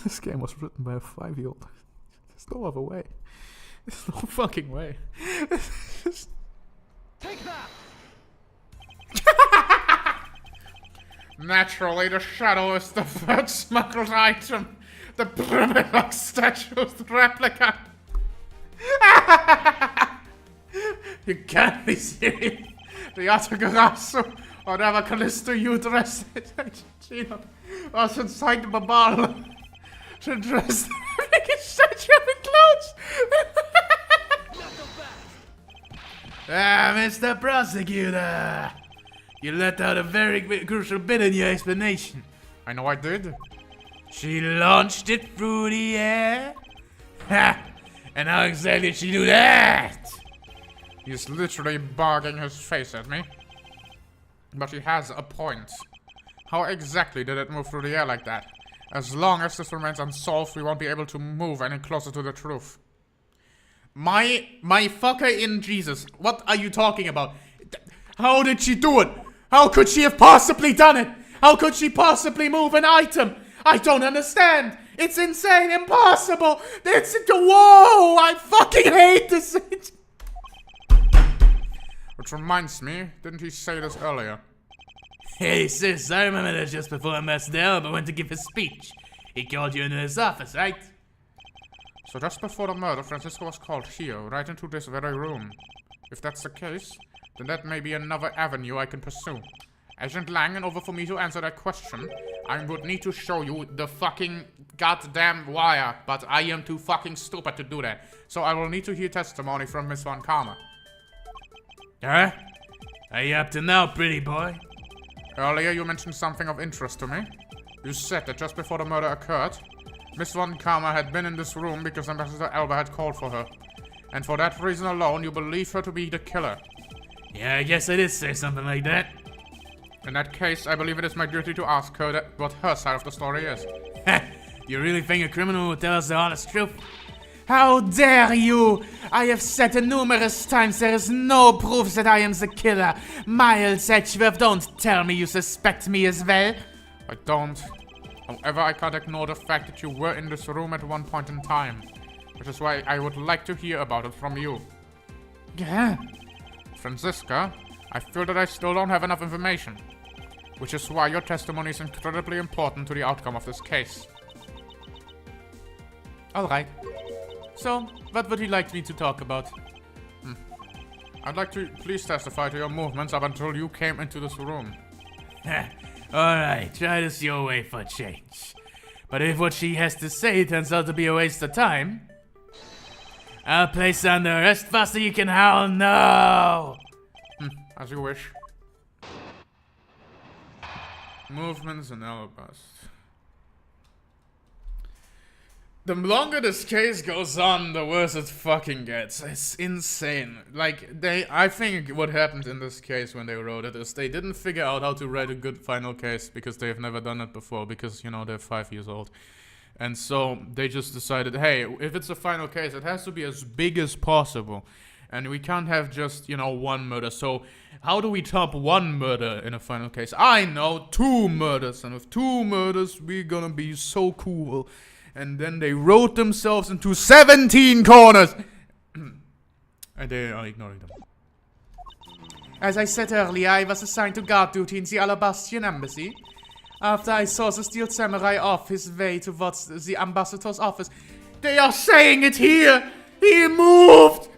This game was written by a 5-year-old. There's no other way. There's no fucking way. Take that! Naturally, the shadow is the third smuggled item. The pyramid-like statue's replica. You can't be serious. The Atagarasu, or whatever Callisto you dressed it, was inside the bubble. She dressed like a statue in clothes. Ah, Mr. Prosecutor. You let out a very crucial bit in your explanation. I know I did. She launched it through the air? Ha! And how exactly did she do that? He's literally bugging his face at me. But he has a point. How exactly did it move through the air like that? As long as this remains unsolved, we won't be able to move any closer to the truth. My fucker in Jesus. What are you talking about? How did she do it? How could she have possibly done it? How could she possibly move an item? I don't understand. It's insane, impossible. Whoa, I fucking hate this. Which reminds me, didn't he say this earlier? Hey sis, I remember that just before Master Albert went to give his speech. He called you into his office, right? So just before the murder, Francisco was called here, right into this very room. If that's the case, then that may be another avenue I can pursue. Agent Lang, in order for me to answer that question, I would need to show you the fucking goddamn wire, but I am too fucking stupid to do that. So I will need to hear testimony from Miss Von Karma. Huh? Are you up to now, pretty boy? Earlier you mentioned something of interest to me. You said that just before the murder occurred, Miss Von Karma had been in this room because Ambassador Elba had called for her. And for that reason alone, you believe her to be the killer. Yeah, I guess I did say something like that. In that case, I believe it is my duty to ask her what her side of the story is. You really think a criminal will tell us the honest truth? How dare you! I have said it numerous times there is no proof that I am the killer. Miles Edgeworth, don't tell me you suspect me as well. I don't. However, I can't ignore the fact that you were in this room at one point in time. Which is why I would like to hear about it from you. Yeah. Franziska, I feel that I still don't have enough information. Which is why your testimony is incredibly important to the outcome of this case. Alright. So, what would you like me to talk about? I'd like to please testify to your movements up until you came into this room. Alright, try this your way for change. But if what she has to say turns out to be a waste of time, I'll place her under arrest faster you can howl no! As you wish. Movements and alibis. The longer this case goes on, the worse it fucking gets. It's insane. Like, I think what happened in this case when they wrote it is they didn't figure out how to write a good final case because they've never done it before because, you know, they're 5 years old. And so they just decided, hey, if it's a final case, it has to be as big as possible. And we can't have just, you know, one murder. So how do we top one murder in a final case? I know, 2 murders. And with 2 murders, we're gonna be so cool. And then they wrote themselves into 17 corners. And they are ignoring them. As I said earlier, I was assigned to guard duty in the Alabastian embassy. After I saw the steel samurai off his way towards the ambassador's office. They are saying it here! He moved!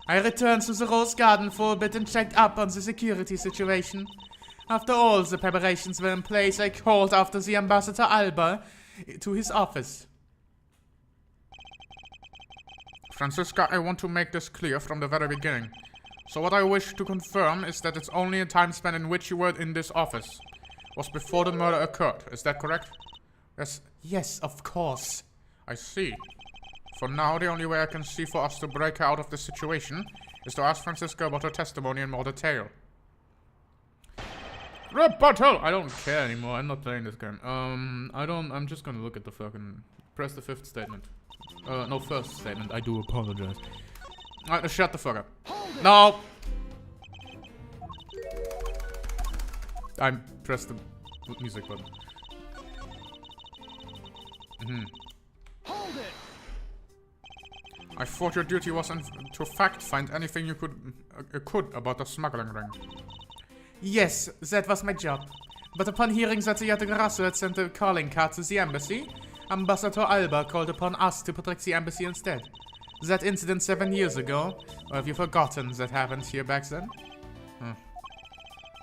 I returned to the Rose Garden for a bit and checked up on the security situation. After all the preparations were in place, I called after the Ambassador Alba to his office. Francisca, I want to make this clear from the very beginning. So what I wish to confirm is that it's only a time span in which you were in this office. Was before the murder occurred, is that correct? Yes. Yes, of course. I see. For now, the only way I can see for us to break her out of this situation is to ask Francisca about her testimony in more detail. Rebuttal! I don't care anymore. I'm not playing this game. I'm just gonna look at the fucking... Press the fifth statement. No, first statement. I do apologize. Alright, shut the fuck up. No! I pressed the music button. I thought your duty was to fact find anything you could about the smuggling ring. Yes, that was my job. But upon hearing that the Yatagarasu had sent a calling card to the embassy, Ambassador Alba called upon us to protect the embassy instead. That incident 7 years ago, or have you forgotten that happened here back then?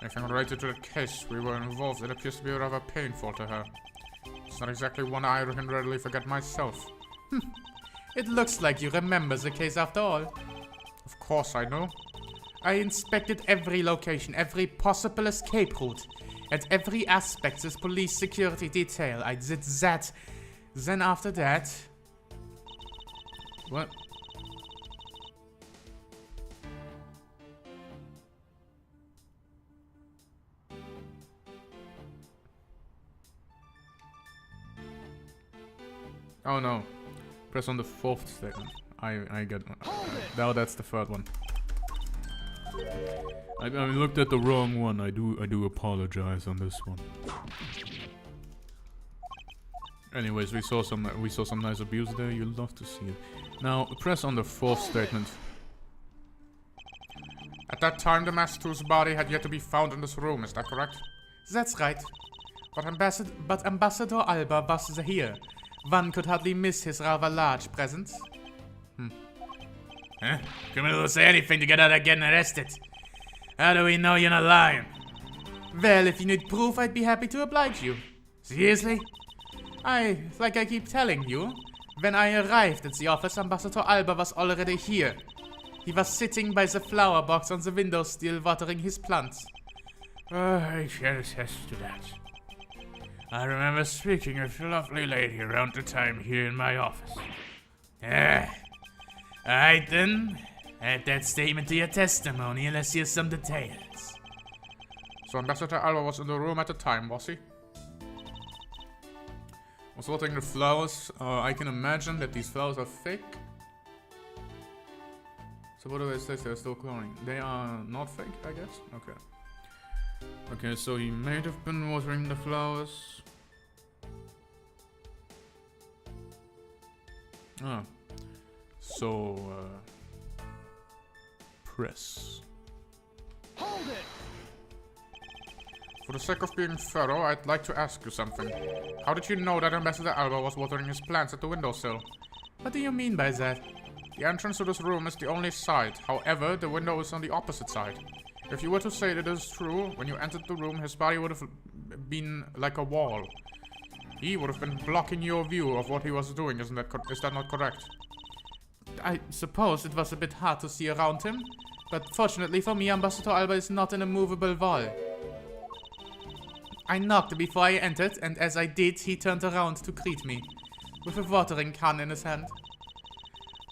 Anything related to the case we were involved in appears to be rather painful to her. It's not exactly one I can readily forget myself. It looks like you remember the case after all. Of course I know. I inspected every location, every possible escape route, and every aspect of police security detail. I did that. Then after that... What? Oh no. Press on the fourth statement. I get... Now that's the third one. I looked at the wrong one. I do apologize on this one. Anyways, we saw some nice abuse there. You'll love to see it. Now press on the fourth statement. At that time, the Master's body had yet to be found in this room. Is that correct? That's right. But Ambassador Alba was here. One could hardly miss his rather large presence. Huh? Criminal will say anything to get out of getting arrested. How do we know you're not lying? Well, if you need proof, I'd be happy to oblige you. Seriously? Like I keep telling you, when I arrived at the office, Ambassador Alba was already here. He was sitting by the flower box on the windowsill watering his plants. I can attest to that. I remember speaking with a lovely lady around the time here in my office. Alright then. Add that statement to your testimony and let's hear some details. So Ambassador Alba was in the room at the time, was he? Was watering the flowers. I can imagine that these flowers are fake. So what do they say? They're still cloning. They are not fake, I guess? Okay. Okay, so he may have been watering the flowers. Ah. So, press. Hold it! For the sake of being thorough, I'd like to ask you something. How did you know that Ambassador Alba was watering his plants at the windowsill? What do you mean by that? The entrance to this room is the only side. However, the window is on the opposite side. If you were to say that it is true, when you entered the room, his body would have been like a wall. He would have been blocking your view of what he was doing, is that not correct? I suppose it was a bit hard to see around him, but fortunately for me, Ambassador Alba is not an immovable wall. I knocked before I entered, and as I did, he turned around to greet me, with a watering can in his hand.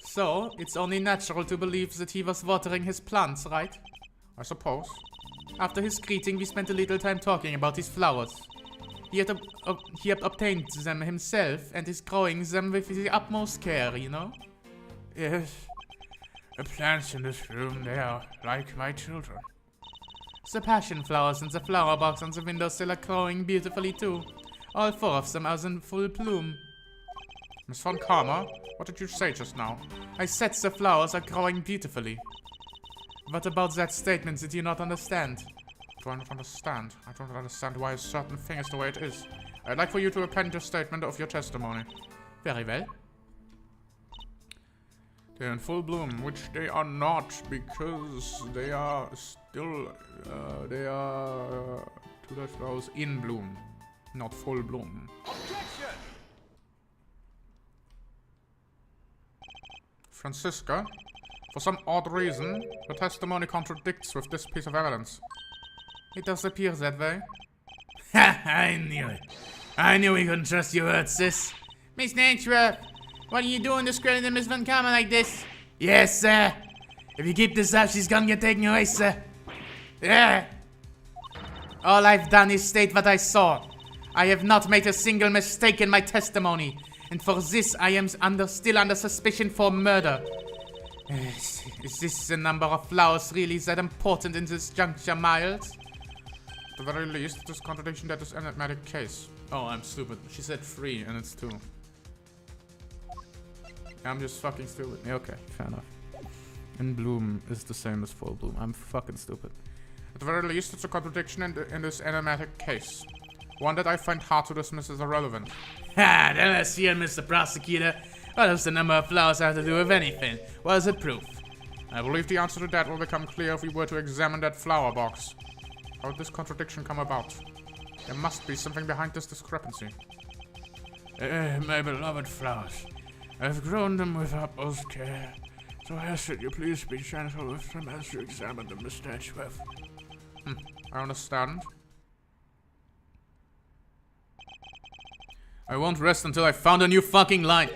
So, it's only natural to believe that he was watering his plants, right? I suppose. After his greeting, we spent a little time talking about his flowers. He had obtained them himself, and is growing them with the utmost care, you know? Yes. The plants in this room, they are like my children. The passion flowers in the flower box on the windowsill are growing beautifully too. All 4 of them are in full bloom. Miss Von Karma, what did you say just now? I said the flowers are growing beautifully. What about that statement did you not understand? do I not understand? I don't understand why a certain thing is the way it is. I'd like for you to append your statement of your testimony. Very well. They're in full bloom, which they are not, because they are still, Tudor flowers in bloom, not full bloom. Objection! Francisca, for some odd reason, the testimony contradicts with this piece of evidence. It does appear that way. Ha! I knew it. I knew we couldn't trust your word, sis. Miss Edgeworth, what are you doing discrediting Miss Van Kammen like this? Yes, sir. If you keep this up, she's gonna get taken away, sir. Yeah. All I've done is state what I saw. I have not made a single mistake in my testimony, and for this I am still under suspicion for murder. Is this the number of flowers really that important in this juncture, Miles? At the very least, this contradiction that is an enigmatic case. Oh, I'm stupid. She said 3 and it's 2. I'm just fucking stupid. Yeah, okay, fair enough. In bloom is the same as full bloom. I'm fucking stupid. At the very least, it's a contradiction in this enigmatic case. One that I find hard to dismiss as irrelevant. Ha! Then let's hear, Mr. Prosecutor. What does the number of flowers have to do with anything? What is the proof? I believe the answer to that will become clear if we were to examine that flower box. How did this contradiction come about? There must be something behind this discrepancy. My beloved flowers. I've grown them with utmost care. So I ask that you please be gentle with them as you examine them, Mr. Edgeworth. I understand. I won't rest until I've found a new fucking line.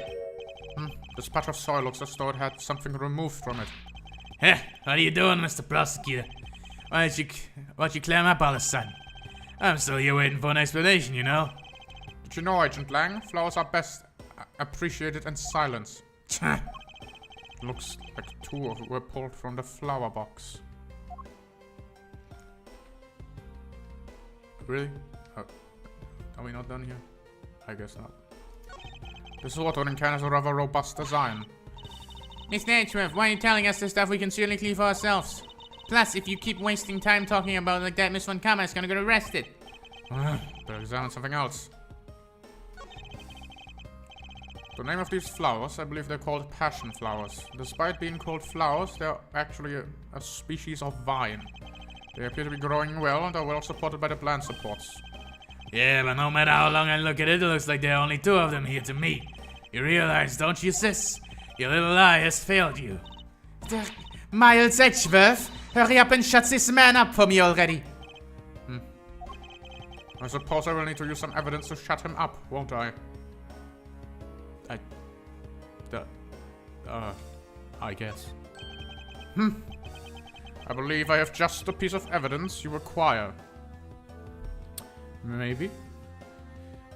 This patch of soil looks as though it had something removed from it. Heh, what are you doing, Mr. Prosecutor? Why'd you clam up all of a sudden? I'm still here waiting for an explanation, you know? Did you know, Agent Lang? Flowers are best appreciated in silence. Looks like 2 were pulled from the flower box. Really? Are we not done here? I guess not. This watering can has a rather robust design. Mr. Edgeworth, why are you telling us the stuff we can surely clean for ourselves? Plus, if you keep wasting time talking about it like that, Miss Van Kammen is gonna get arrested. Better examine something else. The name of these flowers, I believe they're called passion flowers. Despite being called flowers, they're actually a species of vine. They appear to be growing well and are well supported by the plant supports. Yeah, but no matter how long I look at it, it looks like there are only 2 of them here to me. You realize, don't you, sis? Your little eye has failed you. Miles Edgeworth, hurry up and shut this man up for me already. I suppose I will need to use some evidence to shut him up, won't I? I guess. I believe I have just the piece of evidence you require. Maybe.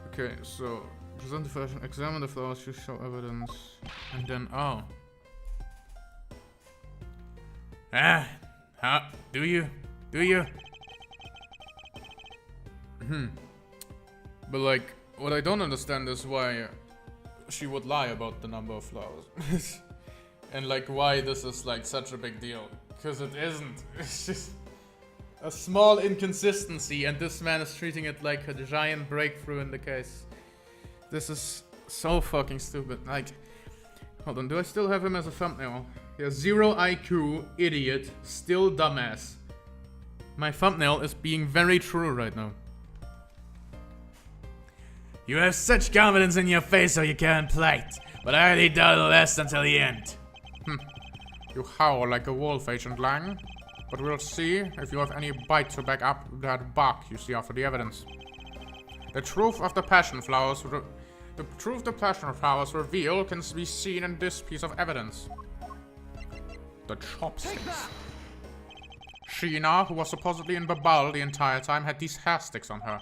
Okay, so present the version, examine the flowers to show evidence, and then Do you? But like, what I don't understand is why she would lie about the number of flowers. And like why this is like such a big deal. Because it isn't. It's just a small inconsistency and this man is treating it like a giant breakthrough in the case. This is so fucking stupid. Like, hold on, do I still have him as a thumbnail? Yeah, 0 IQ, idiot, still dumbass. My thumbnail is being very true right now. You have such confidence in your face so you can't play it, but I already doubt it'll last until the end. You howl like a wolf, Agent Lang. But we'll see if you have any bite to back up that bark you see after the evidence. The truth the passion flowers reveal can be seen in this piece of evidence. The chopsticks. Sheena, who was supposedly in Babal the entire time, had these hair sticks on her.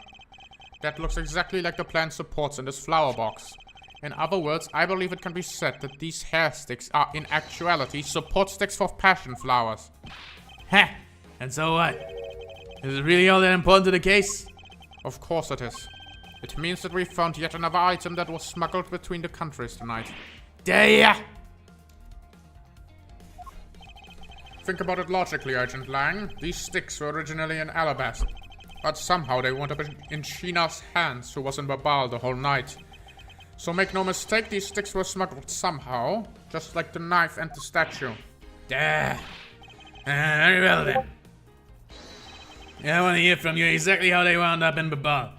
That looks exactly like the plant supports in this flower box. In other words, I believe it can be said that these hair sticks are in actuality support sticks for passion flowers. Heh, and so what? Is it really all that important to the case? Of course it is. It means that we found yet another item that was smuggled between the countries tonight. There. Think about it logically, Agent Lang. These sticks were originally in alabaster, but somehow they wound up in Sheena's hands, who was in Babal the whole night. So make no mistake, these sticks were smuggled somehow, just like the knife and the statue. Very well then. I want to hear from you exactly how they wound up in Babal.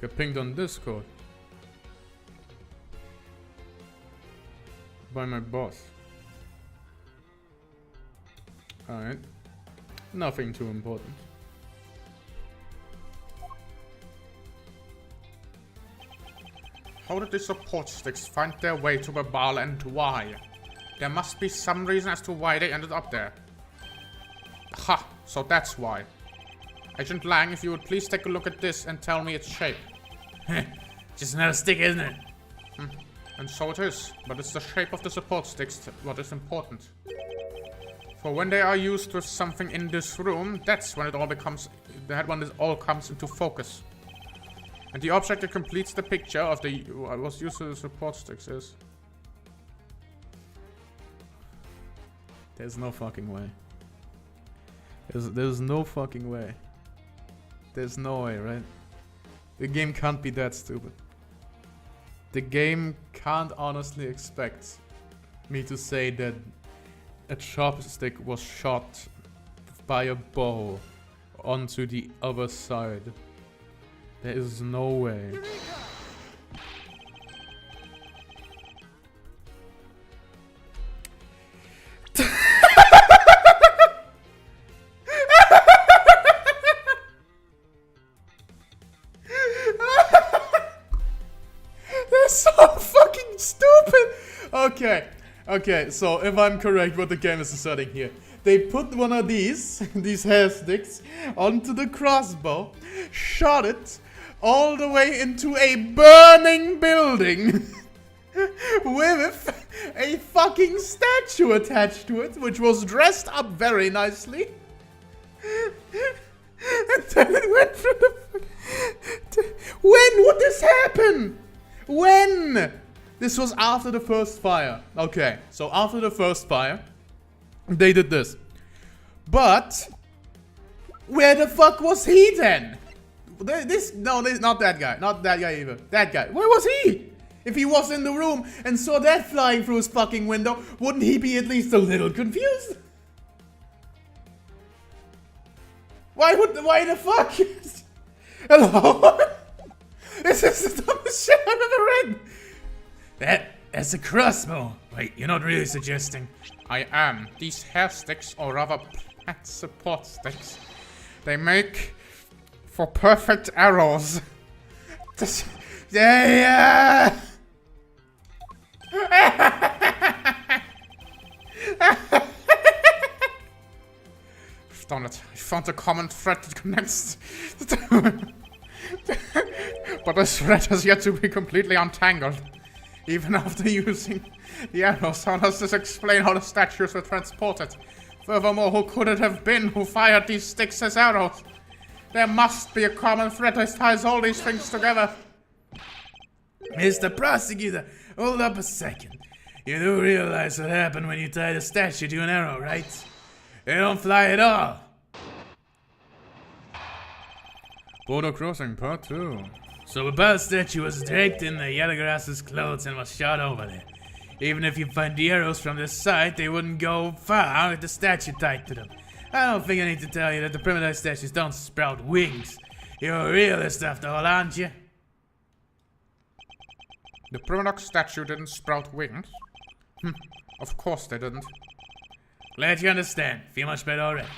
Get pinged on Discord. By my boss. Alright. Nothing too important. How did the support sticks find their way to Babal and why? There must be some reason as to why they ended up there. Ha! So that's why. Agent Lang, if you would please take a look at this and tell me its shape. Just another stick, isn't it? And so it is, but it's the shape of the support sticks what is important. For when they are used with something in this room, that's when it all comes into focus. And the object that completes the picture of the what's used to the support sticks is. There's no fucking way. There's no fucking way. There's no way, right? The game can't be that stupid. The game can't honestly expect me to say that a chopstick was shot by a bow onto the other side. There is no way. That's so fucking stupid! Okay, so if I'm correct what the game is asserting here. They put one of these hair sticks onto the crossbow, shot it all the way into a burning building with a fucking statue attached to it, which was dressed up very nicely. And then it went through the... When would this happen? When? This was after the first fire. Okay, so after the first fire, they did this. But where the fuck was he then? Not that guy. Not that guy either. That guy. Where was he? If he was in the room and saw that flying through his fucking window, wouldn't he be at least a little confused? Why the fuck? Hello? This is the dumbest shit I've ever read. That's a crossbow. Wait, you're not really suggesting? I am. These hair sticks, or rather plant support sticks, they make for perfect arrows. Yeah. Darn it, I found a common thread that connects. But this thread has yet to be completely untangled. Even after using the arrows, how does this explain how the statues were transported? Furthermore, who could it have been who fired these sticks as arrows? There must be a common thread that ties all these things together. Mr. Prosecutor, hold up a second. You do realize what happened when you tied a statue to an arrow, right? They don't fly at all. Border Crossing Part 2. So Babal's statue was draped in the Yellowgrass's clothes and was shot over there. Even if you find the arrows from the side, they wouldn't go far with the statue tied to them. I don't think I need to tell you that the primitive statues don't sprout wings. You're a realist after all, aren't you? The Priminox statue didn't sprout wings? Of course they didn't. Glad you understand. Feel much better already.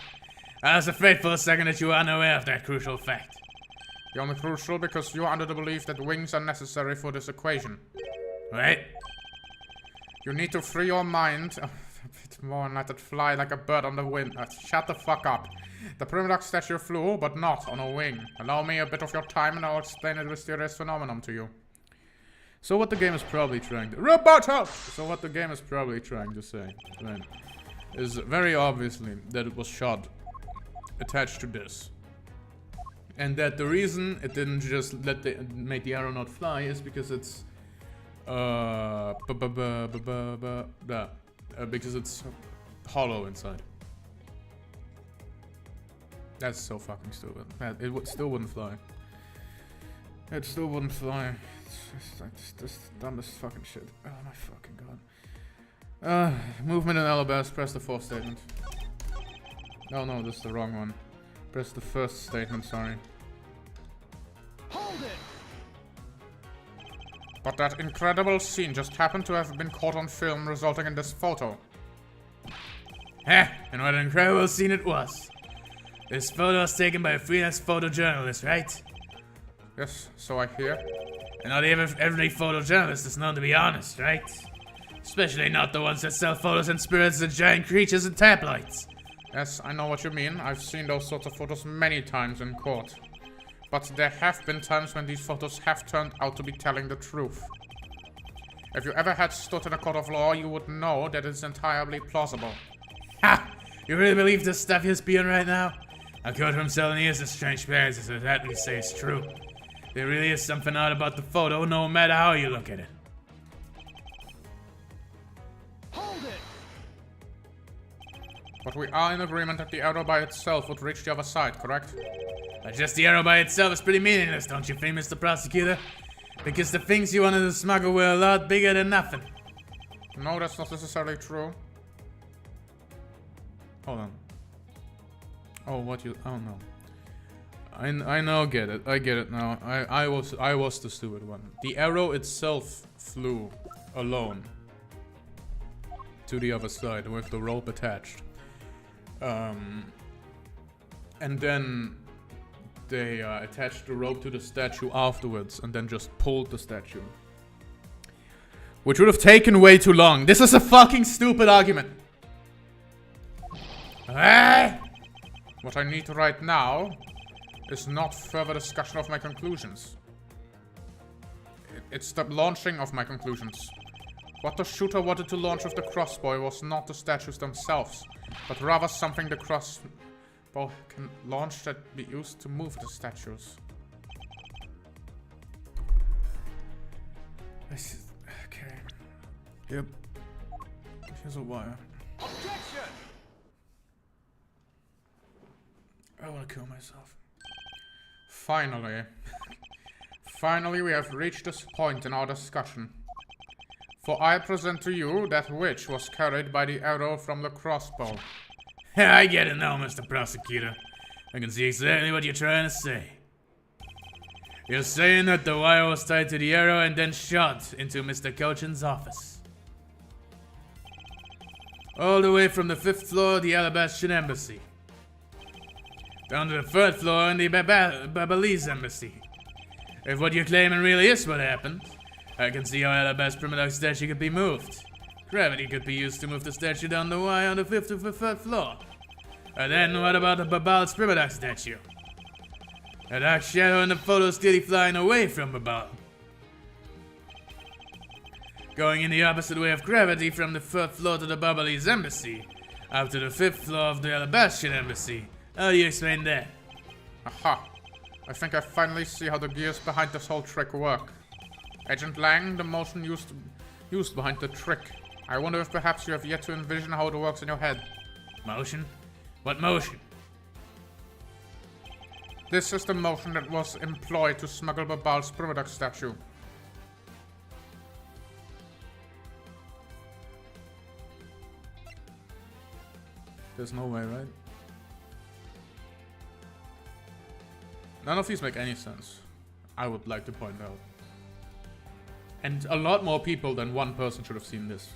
I was afraid for a second that you were unaware of that crucial fact. You're only crucial because you're under the belief that wings are necessary for this equation. Right? You need to free your mind a bit more and let it fly like a bird on the wind. Shut the fuck up. The Priminox statue flew, but not on a wing. Allow me a bit of your time and I'll explain the mysterious phenomenon to you. So what the game is probably trying to... Rebuttal! So what the game is probably trying to say, right, is very obviously that it was shot attached to this. And that the reason it didn't just make the arrow not fly is because it's... because it's hollow inside. That's so fucking stupid. Still wouldn't fly. It still wouldn't fly. It's just dumbest fucking shit. Oh my fucking god. Movement in Alabama. Press the fourth statement. No, this is the wrong one. Press the first statement, sorry. Hold it! But that incredible scene just happened to have been caught on film, resulting in this photo. Heh, and what an incredible scene it was. This photo was taken by a freelance photojournalist, right? Yes, so I hear. And not every photojournalist is known to be honest, right? Especially not the ones that sell photos and spirits of giant creatures and tabloids. Yes, I know what you mean. I've seen those sorts of photos many times in court. But there have been times when these photos have turned out to be telling the truth. If you ever had stood in a court of law, you would know that it's entirely plausible. Ha! You really believe this stuff you're spewing right now? A courtroom selling is a strange experience, so that we say is true. There really is something odd about the photo, no matter how you look at it. Hold it! But we are in agreement that the arrow by itself would reach the other side, correct? But just the arrow by itself is pretty meaningless, don't you think, Mr. Prosecutor? Because the things you wanted to smuggle were a lot bigger than nothing. No, that's not necessarily true. Hold on. Oh, no. I now get it. I get it now. I was the stupid one. The arrow itself flew alone to the other side with the rope attached. And then they attached the rope to the statue afterwards and then just pulled the statue. Which would have taken way too long. This is a fucking stupid argument. Ah! What I need right now is not further discussion of my conclusions. It's the launching of my conclusions. What the shooter wanted to launch with the crossbow was not the statues themselves, but rather something the crossbow can launch that be used to move the statues. Okay. Yep. Here's a wire. Objection! I want to kill myself. Finally. Finally, we have reached this point in our discussion. For I present to you that which was carried by the arrow from the crossbow. I get it now, Mr. Prosecutor. I can see exactly what you're trying to say. You're saying that the wire was tied to the arrow and then shot into Mr. Cochin's office. All the way from the 5th floor of the Alabastan Embassy. Down to the 3rd floor in the Babalese Embassy. If what you're claiming really is what happened, I can see how Alabast's Primitive statue could be moved. Gravity could be used to move the statue down the wire on the 5th to the 3rd floor. And then what about the Babal's Primitive statue? A dark shadow in the photo is clearly flying away from Babal. Going in the opposite way of gravity from the 3rd floor to the Babalese Embassy, up to the 5th floor of the Alabastan Embassy. How do you explain that? Aha. I think I finally see how the gears behind this whole trick work. Agent Lang, the motion used behind the trick. I wonder if perhaps you have yet to envision how it works in your head. Motion? What motion? This is the motion that was employed to smuggle Babal's Primitive statue. There's no way, right? None of these make any sense, I would like to point out. And a lot more people than one person should have seen this.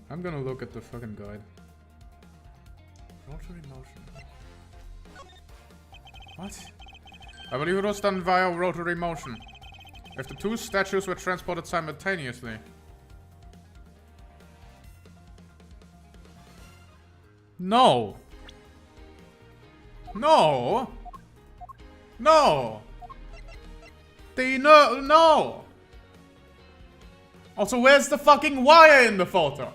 I'm gonna look at the fucking guide. Rotary motion. What? I believe it was done via rotary motion. If the two statues were transported simultaneously. No! No! No! No! Also, where's the fucking wire in the photo?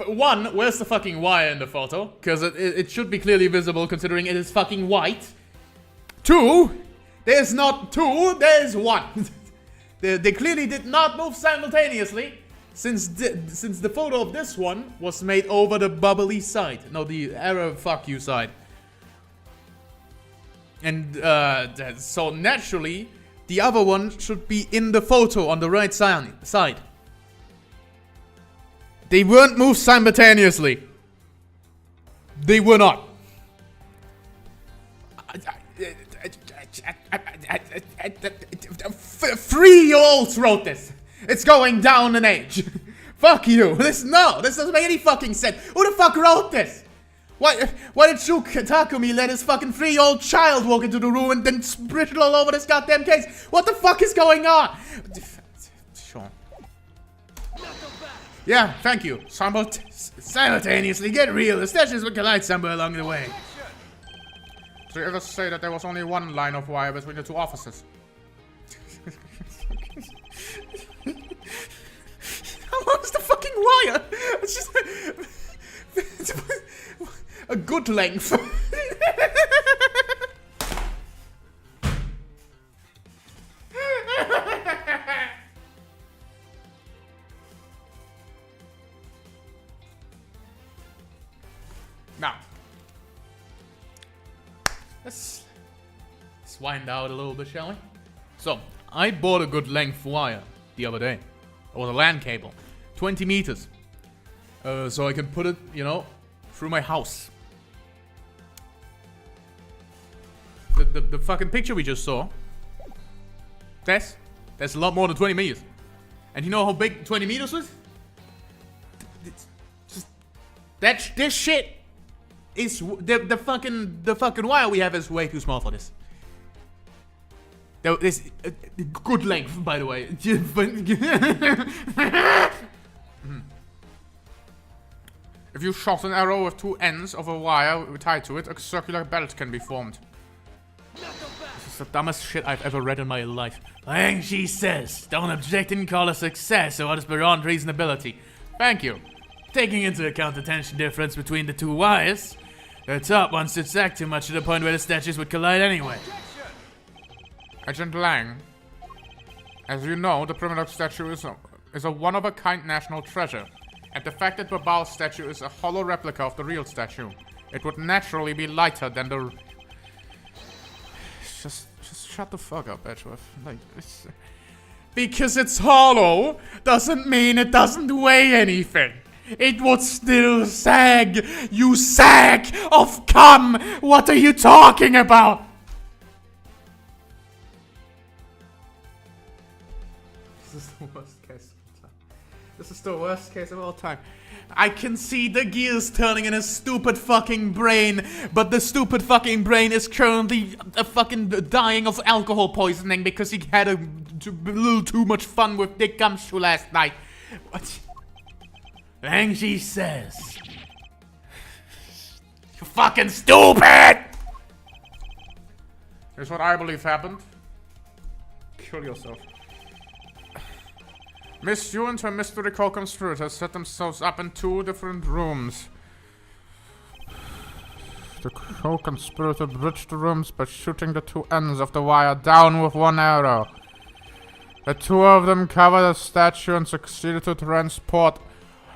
One, where's the fucking wire in the photo? Because it should be clearly visible considering it is fucking white. Two, There's not two, there's one. They clearly did not move simultaneously, since the photo of this one was made over the bubbly side. No, the error fuck you side. And so naturally, the other one should be in the photo on the right side. They weren't moved simultaneously. They were not. 3-year-olds wrote this. It's going down in age. Fuck you. This doesn't make any fucking sense. Who the fuck wrote this? Why did Shu Takumi let his fucking 3-year-old child walk into the room and then sprit it all over this goddamn case? What the fuck is going on? Sure. Yeah, thank you. Simultaneously, get real. The statues would collide somewhere along the way. Did you ever say that there was only one line of wire between the two offices? How long is the fucking wire? It's just a good length. Now, let's wind out a little bit, shall we? So, I bought a good length wire the other day. It was a LAN cable, 20 meters. So I can put it, through my house. The fucking picture we just saw, that's a lot more than 20 meters. And you know how big 20 meters is? This shit is the fucking wire we have is way too small for this. This good length, by the way. If you shot an arrow with two ends of a wire tied to it, a circular belt can be formed. This is the dumbest shit I've ever read in my life. Lang Shi says, don't object and call a success or what is beyond reasonability. Thank you. Taking into account the tension difference between the two wires, the top one sits back too much to the point where the statues would collide anyway. Agent Lang, as you know, the primitive statue is a one-of-a-kind national treasure, and the fact that Babal's statue is a hollow replica of the real statue, it would naturally be lighter than the... Just shut the fuck up, Edgeworth. Because it's hollow doesn't mean it doesn't weigh anything. It would still sag. You sag of cum. What are you talking about? This is the worst case of all time. This is the worst case of all time. I can see the gears turning in his stupid fucking brain, but the stupid fucking brain is currently fucking dying of alcohol poisoning because he had a little too much fun with Dick Gumshoe last night. What? Angie says, "You fucking stupid!" Here's what I believe happened. Kill yourself. Miss Yu and her mystery co-conspirators set themselves up in two different rooms. The co-conspirator bridged the rooms by shooting the two ends of the wire down with one arrow. The two of them covered the statue and succeeded to transport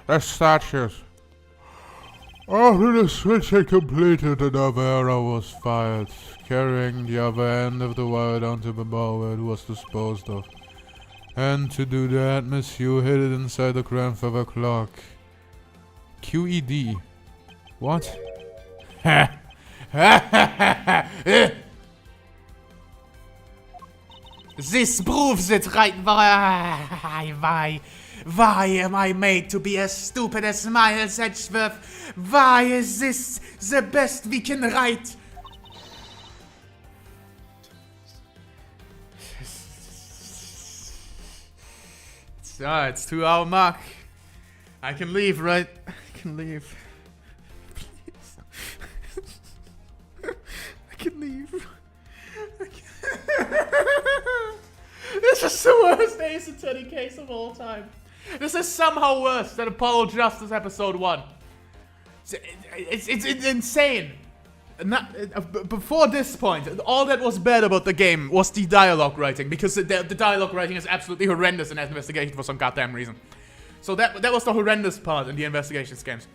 the statues. After the switch had completed, another arrow was fired, carrying the other end of the wire down to the bow where it was disposed of. And to do that, Miss Yu hid it inside the grandfather clock. QED. What? This proves it, right? Why am I made to be as stupid as Miles Edgeworth? Why is this the best we can write? It's 2-hour mark. I can leave, right? I can leave. Please. I can leave. This is the worst Ace Attorney case of all time. This is somehow worse than Apollo Justice Episode 1. It's insane. before this point, all that was bad about the game was the dialogue writing, because the dialogue writing is absolutely horrendous in that investigation for some goddamn reason. So that was the horrendous part in the investigations games.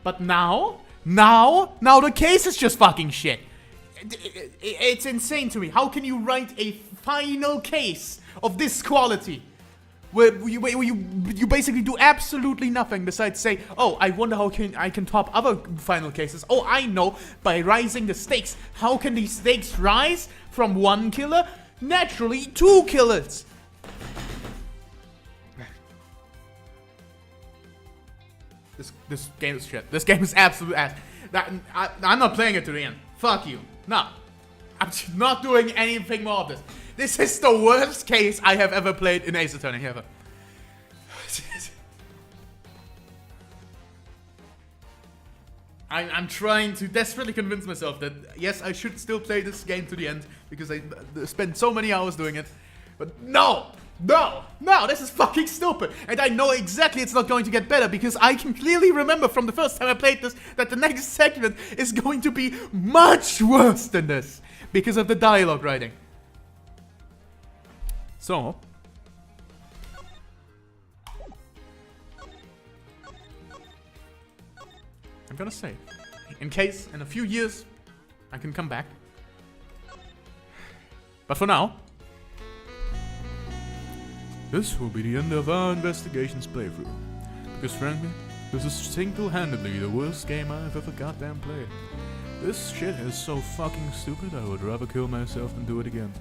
But now the case is just fucking shit. It's insane to me. How can you write a final case of this quality where you basically do absolutely nothing besides say, oh, I wonder how I can top other final cases. Oh, I know, by rising the stakes. How can these stakes rise from 1 killer? Naturally, 2 killers. This game is shit. This game is absolute ass. I'm not playing it to the end. Fuck you. No. I'm not doing anything more of this. This is the worst case I have ever played in Ace Attorney, ever. I'm trying to desperately convince myself that, yes, I should still play this game to the end, because I spent so many hours doing it. But no! No! No! This is fucking stupid! And I know exactly it's not going to get better, because I can clearly remember from the first time I played this that the next segment is going to be much worse than this, because of the dialogue writing. So, I'm gonna say, in case in a few years I can come back. But for now, this will be the end of our investigations playthrough. Because frankly, this is single-handedly the worst game I've ever goddamn played. This shit is so fucking stupid, I would rather kill myself than do it again.